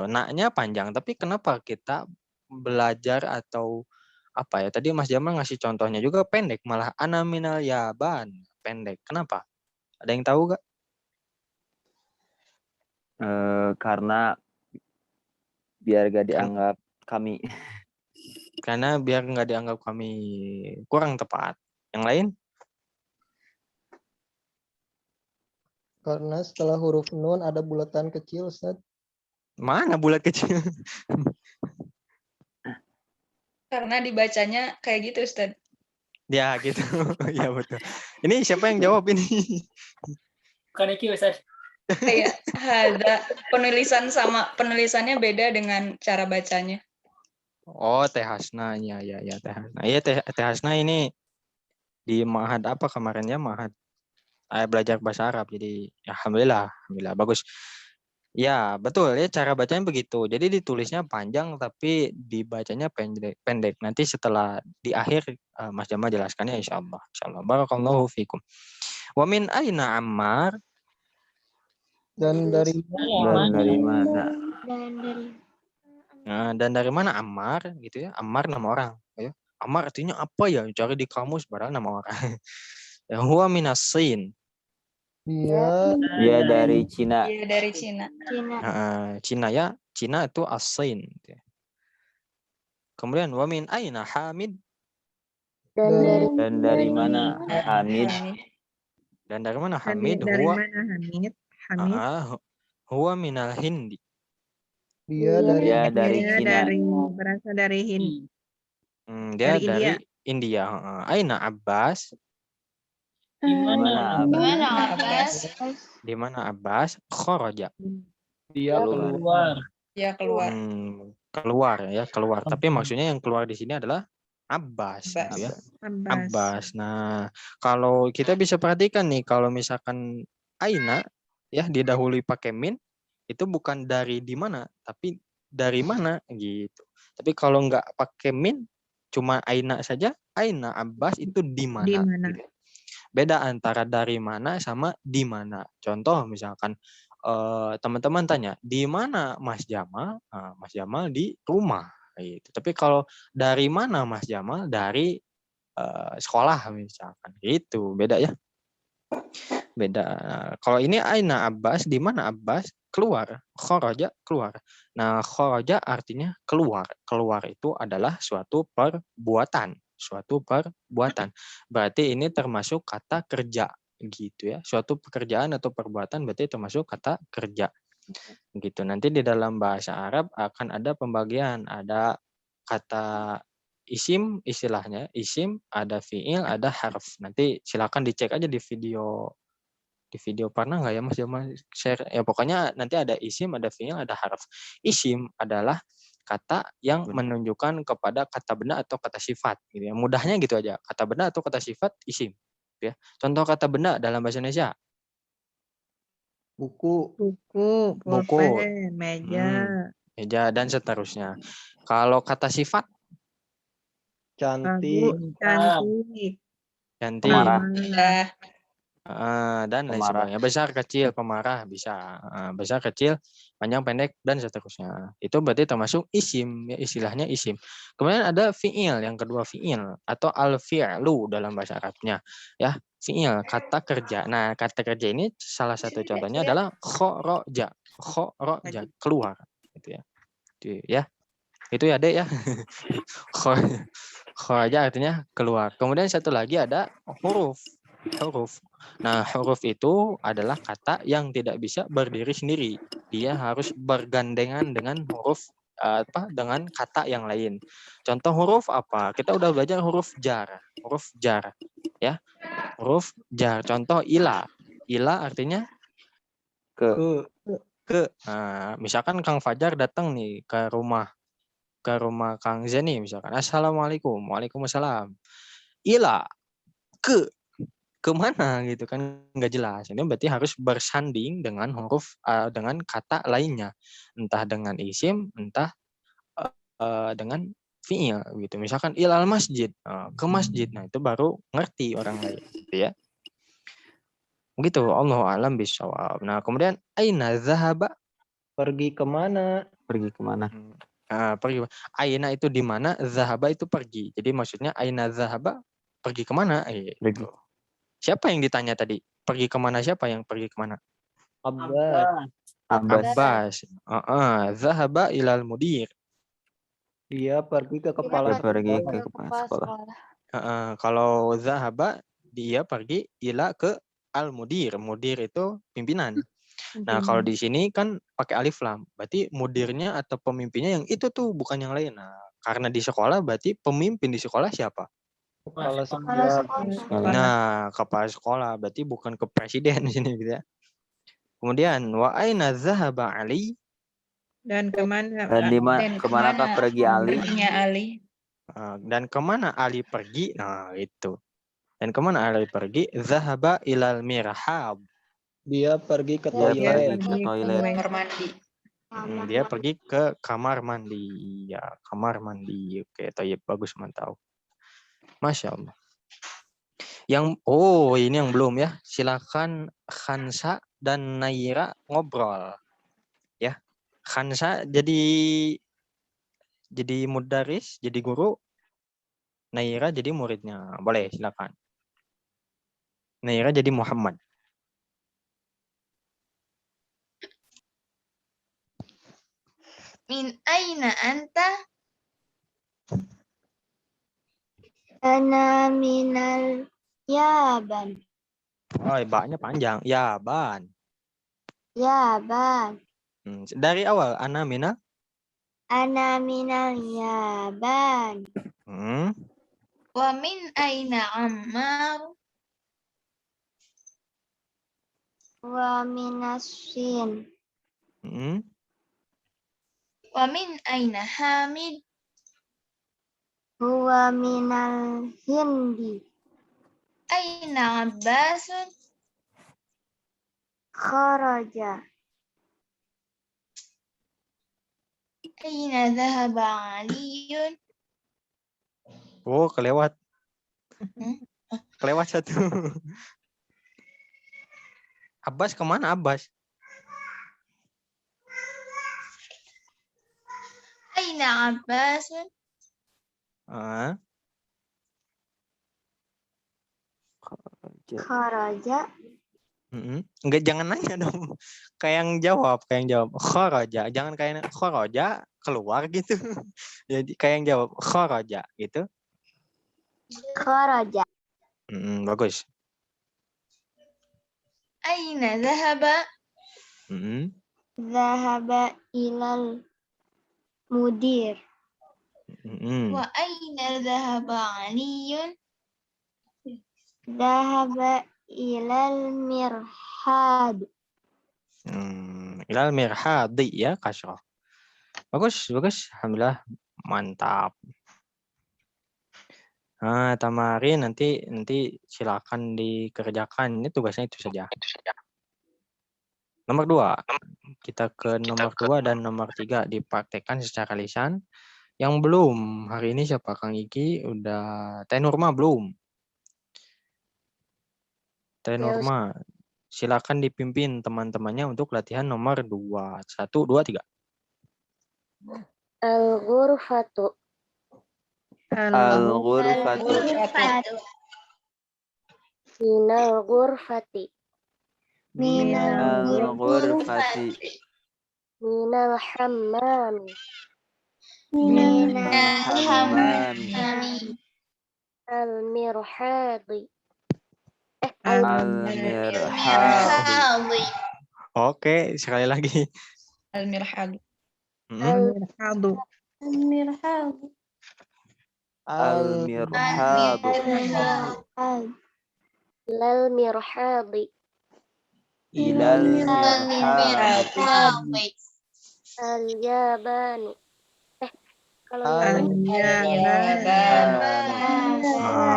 Na-nya panjang, tapi kenapa kita belajar atau apa ya? Tadi Mas Jamal ngasih contohnya juga pendek, malah ana minal yaban, pendek. Kenapa? Ada yang tahu nggak? Karena biar gak dianggap kami. Karena biar nggak dianggap kami kurang tepat. Yang lain? karena setelah huruf nun ada bulatan kecil, Ustaz. Mana bulat kecil? Karena dibacanya kayak gitu, Ustaz. Ya gitu. Ya betul. Ini siapa yang jawab ini? Bukan Iki, Ustaz. Kayak ada penulisannya beda dengan cara bacanya. Oh, Teh Hasna, ya Teh Hasna. Iya Teh Hasna ini di Ma'had apa kemarin ya, Ma'had belajar bahasa Arab. Jadi ya, alhamdulillah bagus. Ya, betul ya, cara bacanya begitu. Jadi ditulisnya panjang tapi dibacanya pendek. Nanti setelah di akhir Mas Jamal jelaskannya insyaallah. Insyaallah. Barakallahu fikum. Wa min aina Ammar? Dan dari mana? Nah, dan dari mana Ammar gitu ya? Ammar nama orang, ya. Ammar artinya apa ya? Cari di kamus padahal nama orang. Ya, huwa minas Sin. Dia dari Cina. Dia dari Cina. Cina ya. Cina itu as-Sin. Kemudian wa min aina Hamid? Dan dari mana Hamid? Dan dari mana Hamid? Dari mana Hamid? Huwa minal Hindi. Dia dari Cina. Berasal dari Hind. Dia Dari dari India. Aina Abbas? Di mana? Abbas? Di mana Abbas? Kharaja. Dia keluar. Ya keluar. Keluar. Tapi maksudnya yang keluar di sini adalah Abbas. Gitu ya. Abbas. Nah, kalau kita bisa perhatikan nih, kalau misalkan aina ya didahului pakai min, itu bukan dari di mana, tapi dari mana gitu. Tapi kalau nggak pakai min, cuma aina saja, aina Abbas itu di mana. Gitu. Beda antara dari mana sama di mana. Contoh misalkan teman-teman tanya, di mana Mas Jamal? Mas Jamal di rumah. Gitu. Tapi kalau dari mana Mas Jamal? Dari sekolah misalkan. Gitu, beda ya. Beda. Kalau ini aina Abbas, di mana Abbas? Keluar. Kharaja, keluar. Nah, kharaja artinya keluar. Keluar itu adalah suatu perbuatan. suatu perbuatan. Berarti ini termasuk kata kerja gitu ya. Suatu pekerjaan atau perbuatan berarti termasuk kata kerja. Gitu. Nanti di dalam bahasa Arab akan ada pembagian, ada kata isim istilahnya, isim, ada fiil, ada harf. Nanti silakan dicek aja di video pernah nggak ya Mas Jamal share ya, pokoknya nanti ada isim, ada fiil, ada harf. Isim adalah kata yang menunjukkan kepada kata benda atau kata sifat gitu ya. Mudahnya gitu aja, kata benda atau kata sifat isim ya. Contoh kata benda dalam bahasa Indonesia, Buku. Buku, Buku. pulpen, meja, meja dan seterusnya. Kalau kata sifat, Cantik. bagus, cantik, cantik, ramah, dan lain Pemarah. sebagainya. Besar, kecil, pemarah bisa. Besar, kecil, panjang, pendek, dan seterusnya. Itu berarti termasuk isim, ya, istilahnya isim. Kemudian ada fi'il, yang kedua fi'il atau al-fi'lu dalam bahasa Arabnya. Ya, fi'il, kata kerja. Nah, kata kerja ini salah satu contohnya adalah khoroja. Khoroja, keluar. Gitu ya. Itu ya. Itu ya, Dek ya. Khoroja artinya keluar. Kemudian satu lagi ada huruf. Nah, huruf itu adalah kata yang tidak bisa berdiri sendiri. Dia harus bergandengan dengan huruf dengan kata yang lain. Contoh huruf apa? Kita udah belajar huruf jar. Ya. Huruf jar. Contoh ila. Ila artinya Ke. Nah, misalkan Kang Fajar datang nih ke rumah Kang Zeni misalkan. Assalamualaikum. Waalaikumsalam. Ila kemana gitu kan nggak jelas. Ini berarti harus bersanding dengan huruf dengan kata lainnya, entah dengan isim, entah dengan fiil gitu. Misalkan ilal masjid, ke masjid. Nah, itu baru ngerti orang lain gitu ya. Begitu, Allahu a'lam bishawab. Nah, kemudian aina zahaba, Pergi kemana? Pergi kemana? pergi. Aina itu di mana, zahaba itu pergi. Jadi maksudnya aina zahaba, pergi kemana? Gitu. Siapa yang ditanya tadi? Pergi kemana, siapa yang pergi kemana? Abbas. Zahaba ilal mudir. Dia pergi ke kepala Pergi sekolah. ke kepala sekolah. Kalau zahaba dia pergi ila ke al mudir. Mudir itu pimpinan. Nah, kalau di sini kan pakai alif lam. Berarti mudirnya atau pemimpinnya yang itu tuh, bukan yang lain. Nah, karena di sekolah berarti pemimpin di sekolah siapa? Kepala sekolah. Nah, kepala sekolah berarti bukan ke presiden di sini gitu ya. Kemudian wa aina zahaba Ali? dan kemana? Dan kemanakah pergi Ali? Ali. Dan kemana Ali pergi? Nah, itu. Dan kemana Ali pergi? Zahaba ilal mirhab. Dia pergi ke Dia toilet. pergi ke toilet. Kamar mandi. Dia pergi ke kamar mandi. Ya, kamar mandi. Oke, toyib, bagus, mantap. Masya Allah. Ini yang belum ya. Silakan Khansa dan Naira ngobrol. Ya. Khansa jadi mudaris, jadi guru. Naira jadi muridnya. Boleh, silakan. Naira jadi Muhammad. Min aina anta? Ana minal Yaban. Oh, baknya panjang. Yaban. Yaban. Dari awal, ana minal Yaban. Wa min aina Ammar? Wa minas Sin. Wa min aina Hamid? Huwa minal Hindi. Aina Abbasun? Kharaja. Aina dhahaba Aliyun? Oh, kelewat. Kelewat satu. Abbas kemana Abbas? Aina Abbasun? Kharaja. Enggak, jangan nanya dong. Kayak yang jawab. Kharaja. Jangan kayak kharaja keluar gitu. Jadi kayak yang jawab kharaja gitu. kharaja. Bagus. Aina dhahaba? Dhahaba ilal mudir. Wa aina dhahaba Aliyun? Dhahaba ilal mirhad. Ilal mirhadi ya, kasroh. Bagus. Alhamdulillah, mantap. Nah, Tamarin nanti silakan dikerjakan. Ini tugasnya itu saja. Nomor 2. Kita ke nomor 2 dan nomor 3 dipraktekkan secara lisan. Yang belum hari ini siapa? Kang Iki udah. Teh Nurma belum. Teh Nurma, silakan dipimpin teman-temannya untuk latihan nomor 2. 1, 2, 3. Al-ghurfatu. Al-ghurfatu. Minal ghurfati. Al-ghurfati. Minal hammami. Hammami. Al-mirhadi. Al-mirhadi. Oke, sekali lagi. Al-mirhad. Al-mirhadu. Al-mirhadu. Ilal mirhadi. Ilal mirhadi. Al-yabanu. Kalau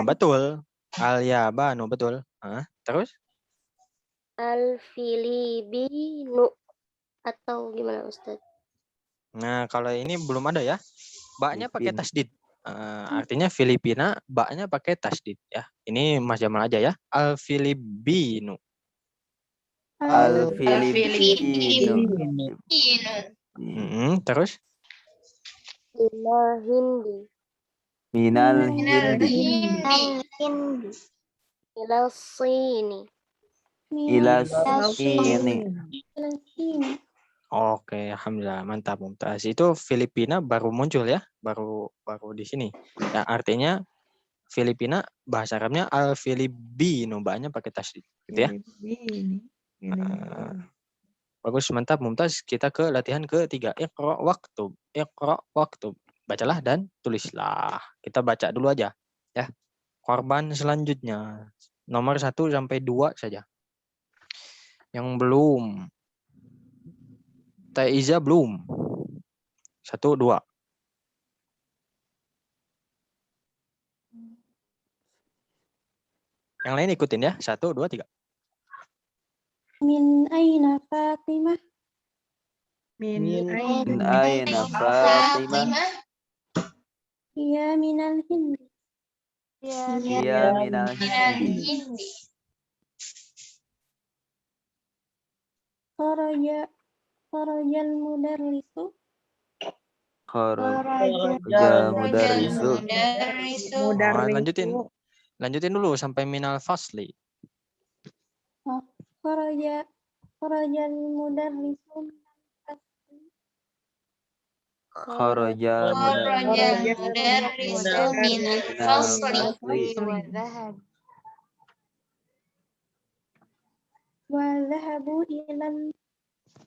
Betul. Al-yabanu, betul. Terus? Al-filibinu. Atau gimana Ustaz? Nah, kalau ini belum ada ya. Baknya pakai tasdid. Artinya Filipina, baknya pakai tasdid ya. Ini Mas Jamal aja ya. Al-Filibinu. Al-filibinu. Terus? Minal hindi. Minal hindi. Ilal sini. Ila sini. Oke, alhamdulillah, mantap Mumtaz. Itu Filipina baru muncul ya, baru di sini. Ya, artinya Filipina bahasa Arabnya Al-Filibino, baknya pakai tasdid, gitu ya. Bagus, mantap Mumtaz. Kita ke latihan ketiga. Iqra waktub. Bacalah dan tulislah. Kita baca dulu aja ya. Korban selanjutnya nomor 1 sampai 2 saja. Yang belum. Teh Iza belum. 1, 2. Yang lain ikutin ya. 1, 2, 3. Min aina Fatimah? Min aina Fatimah? Iya minal hindi. Iya minal hindi. Kharajal mudarrisu. Kharajal mudarrisu. Lanjutin dulu sampai minal fasli. Kharajal mudarrisu. Kharajal mudarrisu minal fasli. Wa dhahabu ilal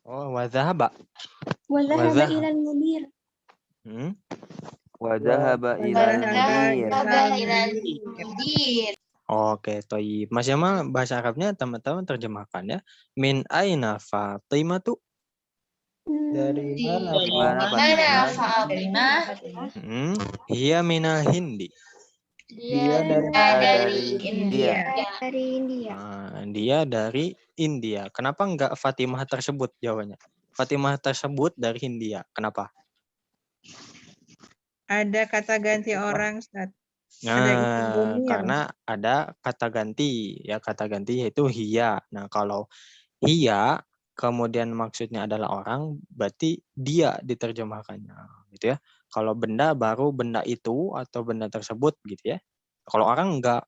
wa dhahaba ilal mudir. Wa dhahaba ilal mudir. Oke, toyib. Mas Jamal, bahasa Arabnya teman-teman terjemahkan ya. Min aina Fatimah tuh? Dari Mana Fatimah? Hiya minal hindi. Dia dari India. Dia dari India. Kenapa enggak Fatimah tersebut jawabannya? Fatimah tersebut dari India. Kenapa? Ada kata ganti orang, Ustaz. Nah, karena ada kata ganti. Ya, kata ganti yaitu hiya. Nah, kalau hiya kemudian maksudnya adalah orang, berarti dia diterjemahkannya, gitu ya. Kalau benda baru benda itu atau benda tersebut, gitu ya. Kalau orang enggak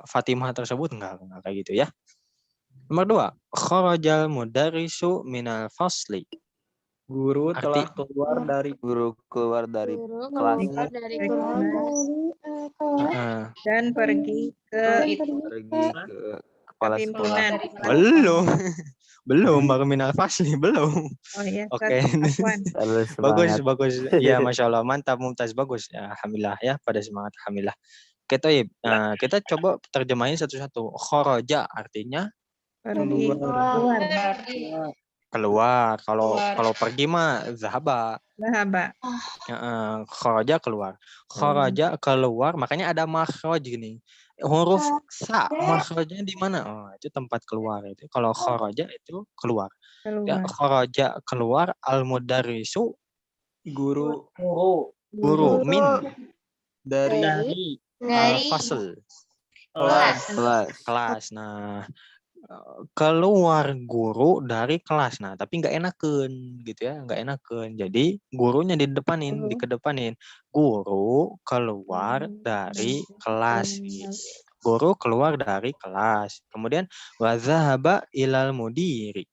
Fatimah tersebut enggak kayak gitu ya. Nomor 2, kharajal mudarrisu minal fasli. Guru telah keluar dari kelas. kelas Heeh. Dan pergi ke dan Pergi ke kepala sekolah. pimpinan. Belum. Belum baru minal fasli, belum. Oh iya, Oke. Ustaz. Afwan. Terlalu Bagus, semangat. bagus. Ya, Masya Allah. Mantap, Mumtaz. Bagus. Ya, alhamdulillah ya. Pada semangat. Alhamdulillah. Oke, Toyib. Kita coba terjemahin satu-satu. Khoroja artinya Pergi. keluar. Kalau pergi mah zahaba. Zahaba. Khoroja keluar. Khoroja keluar. Makanya ada makhroj gini. Huruf sa makhrojnya di mana? Oh, itu tempat keluar itu. Kalau khoroja itu keluar. Ya, Keluar. khoroja keluar. Al-mudarrisu guru Guru min dari dari al-fasl kelas. Nah, keluar guru dari kelas. Nah, tapi nggak enakeun gitu ya, nggak enakeun. Jadi gurunya dikedepanin. Guru keluar dari kelas. Guru keluar dari kelas. Kemudian wazahaba ilal mudiri.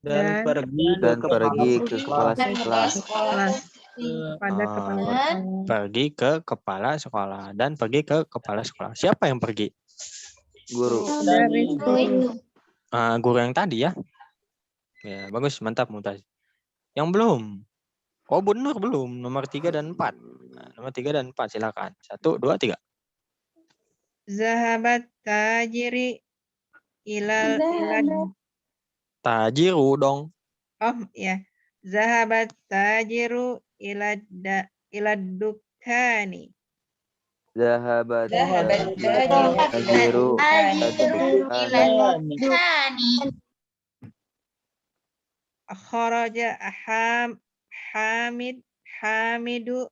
Dan pergi ke kepala sekolah. pada kepala sekolah. Pergi ke kepala sekolah dan pergi ke kepala sekolah. Siapa yang pergi? Guru. Dari Guru yang tadi ya. Ya, bagus, mantap Mumtaz. Yang belum. Oh, benar belum. Nomor 3 dan 4. Nah, nomor 3 dan 4 silakan. 1, 2, 3. Zahabat tajiri ilal Tajiru dong. Oh ya. Zahabat tajiru ilad dukani. Zahabat tajiru Kharaja Hamidu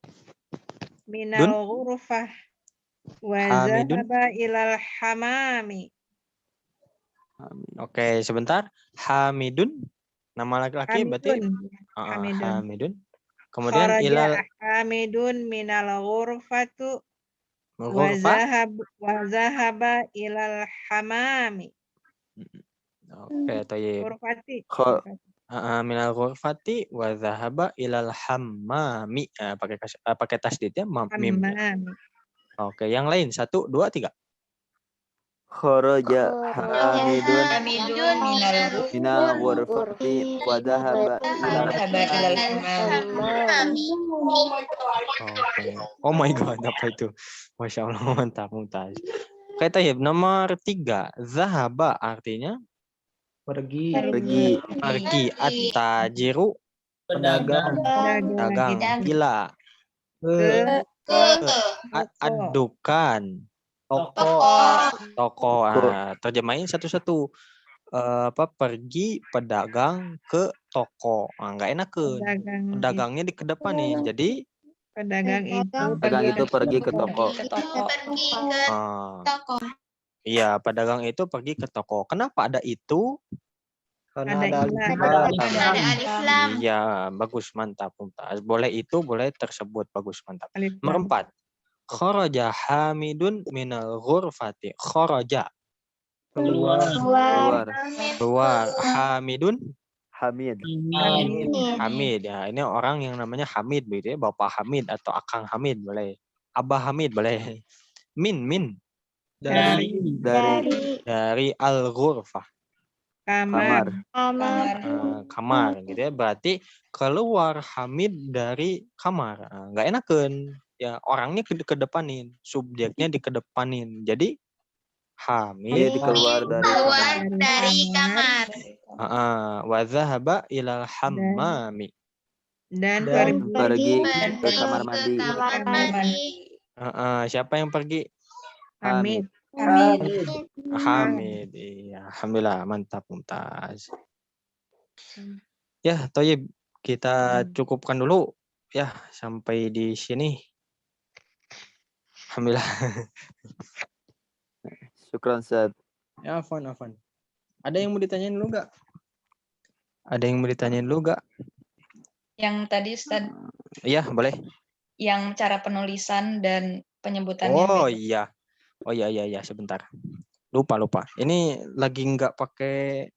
minal ghurfah wa Hamidun. zahaba ilal hamami. Oke, sebentar. Hamidun. Nama laki-laki berarti Hamidun. Kemudian Kharaja ilal Hamidun minal ghurfatu wa ghurfah. zahaba ilal hamami. Oke, Thayyib. Ghurfati. Minal ghurfati wa zahaba ilal hammami. Pakai tasdid ya, mim. Hammami. Oke, yang lain 1, 2, 3. Kharaja Hamidun minal ghurfati wa dhahaba ilal hammami. Oke. Oh my god, apa itu? Masya Allah, mantap, Mumtaz. Oke, Thayyib. Nomor 3. Zahaba artinya Pergi. At-tajiru pedagang. dagang. Ila ad-dukan toko. Terjemahin satu-satu. Pergi pedagang ke toko. Nggak enakeun. Pedagangnya dikedepanin. Jadi Pedagang itu pergi ke toko. Iya, pedagang itu pergi ke toko. Kenapa ada itu? Karena ada alif lam. Iya, bagus, mantap, Mumtaz. Boleh itu, boleh tersebut, bagus, mantap. Alif lam. Nomor 4. Kharaja Hamidun minal ghurfati. Kharaja keluar. Hamidun Hamid. Hamid ya, ini orang yang namanya Hamid begitu ya, Bapak Hamid atau Akang Hamid boleh. Abah Hamid boleh. Min dari al-ghurfah. Kamar gitu ya. Berarti keluar Hamid dari kamar. Nggak enakeun. Ya, orangnya kedepanin, subjeknya dikedepanin. Jadi Hamid keluar dari kamar. wa zahaba ilal hammami. Dan pergi ke kamar mandi. Siapa yang pergi? Hamid. Hamid. Iya, alhamdulillah, mantap, Mumtaz. Ya, Thayyib, kita cukupkan dulu ya sampai di sini. Alhamdulillah. Syukran, Ustaz. Ya, afwan. Ada yang mau ditanyain dulu nggak? Yang tadi Ustaz, Iya, boleh. yang cara penulisan dan penyebutannya. Oh iya, sebentar. Lupa. Ini lagi nggak pakai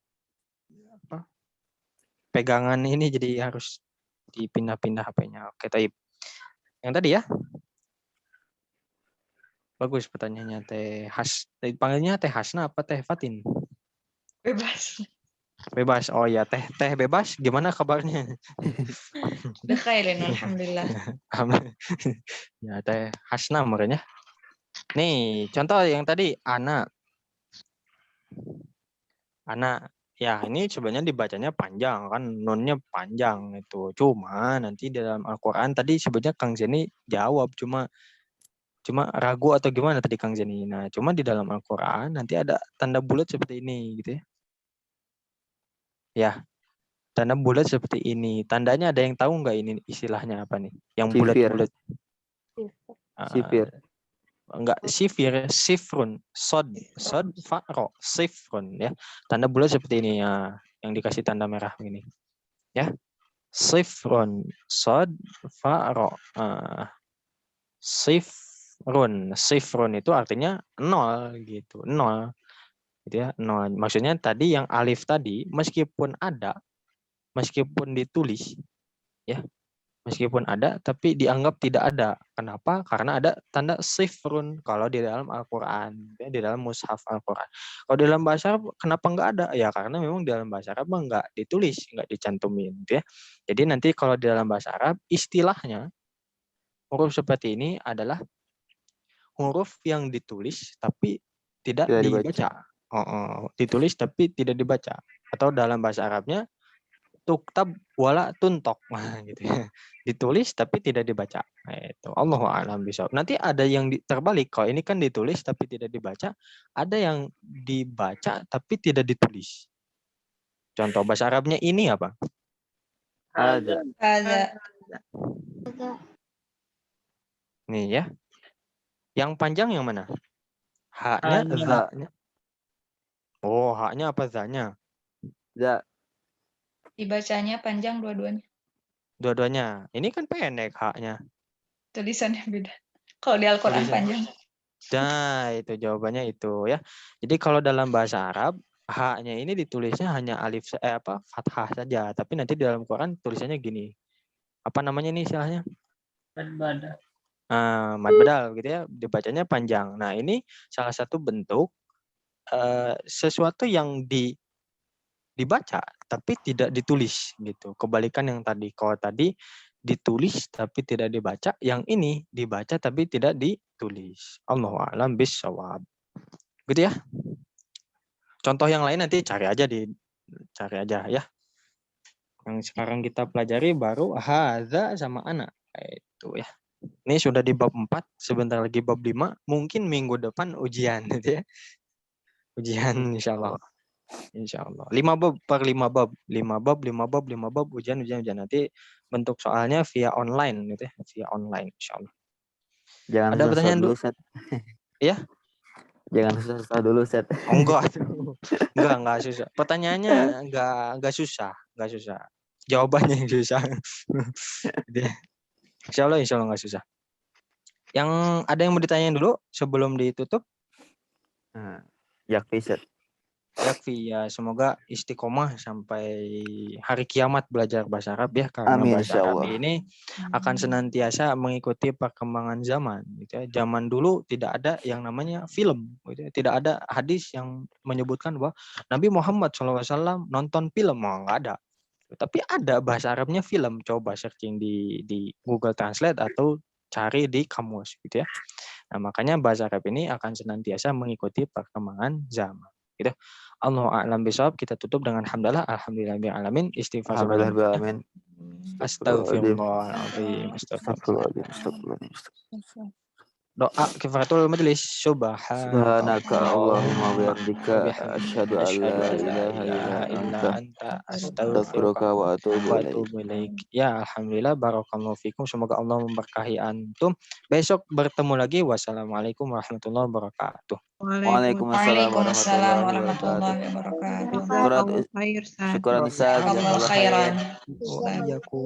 pegangan ini, jadi harus dipindah-pindah HP-nya. Oke, Taib. Yang tadi ya. Bagus pertanyaannya Teh panggilnya Teh Hasna apa Teh Fatin? Bebas. Bebas. Oh ya, Teh Bebas gimana kabarnya? Bekairin, alhamdulillah. Ya, Teh Hasna makanya. Nih, contoh yang tadi anak. Ya ini sebenarnya dibacanya panjang kan, nunnya panjang itu. Cuma nanti dalam Al-Qur'an tadi sebenarnya Kang Zeni jawab cuma ragu atau gimana tadi Kang Zeni. Nah, cuma di dalam Al-Qur'an nanti ada tanda bulat seperti ini gitu ya. Ya, tanda bulat seperti ini. Tandanya ada yang tahu nggak ini istilahnya apa nih? Yang Sifir. bulat-bulat. Sifir. Enggak, sifrun, sod fa'ro, sifrun ya. Tanda bulat seperti ini ya, yang dikasih tanda merah begini. Ya. Sifrun, sod fa'ro. Sifrun itu artinya 0 gitu, 0. Gitu ya, 0. Maksudnya tadi yang alif tadi meskipun ditulis ya. Meskipun ada, tapi dianggap tidak ada. Kenapa? Karena ada tanda sifrun kalau di dalam Al-Quran, ya, di dalam mushaf Al-Quran. Kalau di dalam bahasa Arab, kenapa nggak ada? Ya karena memang di dalam bahasa Arab nggak ditulis, nggak dicantumin. Gitu ya. Jadi nanti kalau di dalam bahasa Arab, istilahnya huruf seperti ini adalah huruf yang ditulis tapi tidak dibaca. Ditulis tapi tidak dibaca. Atau dalam bahasa Arabnya, tuktab wala tuntok gitu ya. Ditulis tapi tidak dibaca. Nah, itu Allahu a'lam bishawab. Nanti ada yang terbalik. Kalau ini kan ditulis tapi tidak dibaca, ada yang dibaca tapi tidak ditulis. Contoh bahasa Arabnya ini apa? Ada. Nih ya. Yang panjang yang mana? Haknya, za-nya. Oh, haknya apa za-nya? Za. Dibacanya panjang dua-duanya. Dua-duanya. Ini kan pendek haknya. Tulisannya beda. Kalau di Al-Quran panjang. Nah, itu jawabannya itu ya. Jadi kalau dalam bahasa Arab, haknya ini ditulisnya hanya fathah saja, tapi nanti di dalam Quran tulisannya gini. Apa namanya ini istilahnya? Mad badal gitu ya, dibacanya panjang. Nah, ini salah satu bentuk sesuatu yang dibaca tapi tidak ditulis gitu. Kebalikan yang tadi. Kalau tadi ditulis tapi tidak dibaca, yang ini dibaca tapi tidak ditulis. Allahu a'lam bishawab. Gitu ya. Contoh yang lain nanti cari aja ya. Yang sekarang kita pelajari baru hadza sama anak. Itu ya. Ini sudah di bab 4, sebentar lagi bab 5, mungkin minggu depan ujian gitu ya. Ujian insyaallah. Insyaallah. 5 bab per 5 bab. 5 bab ujian. Nanti bentuk soalnya via online gitu ya, via online insyaallah. Jangan ada pertanyaan dulu, Set. Iya? Jangan susah dulu, Set. Enggak susah. Pertanyaannya enggak susah. Jawabannya yang susah. Insyaallah enggak susah. Yang ada yang mau ditanyain dulu sebelum ditutup? Yakfi, Set. Yakfi ya, semoga istiqomah sampai hari kiamat belajar bahasa Arab ya, karena Amin, bahasa Arab insyaallah. ini akan senantiasa mengikuti perkembangan zaman gitu ya. Zaman dulu tidak ada yang namanya film gitu ya. Tidak ada hadis yang menyebutkan bahwa Nabi Muhammad SAW nonton film, nggak ada. Tapi ada bahasa Arabnya film, coba searching di Google Translate atau cari di kamus gitu ya. Nah, makanya bahasa Arab ini akan senantiasa mengikuti perkembangan zaman. Gitu. Allahu a'lam bishawab. Kita tutup dengan hamdalah, alhamdulillahirabbil alamin, istighfar. Alhamdulillahirabbil alamin. Astagfirullahaladzim. Doa kifaratul majlis. Subhanaka Allahumma bihamdika asyhadu an la ilaha illa anta astaghfiruka wa atubu ilaik. Ya, alhamdulillah, barakallahu fikum. Semoga Allah memberkahi antum. Besok bertemu lagi. Wassalamualaikum warahmatullahi wabarakatuh. Waalaikumsalam warahmatullahi wabarakatuh. Syukuran Ustaz. Jazakallahu khairan. Wa iyyakum.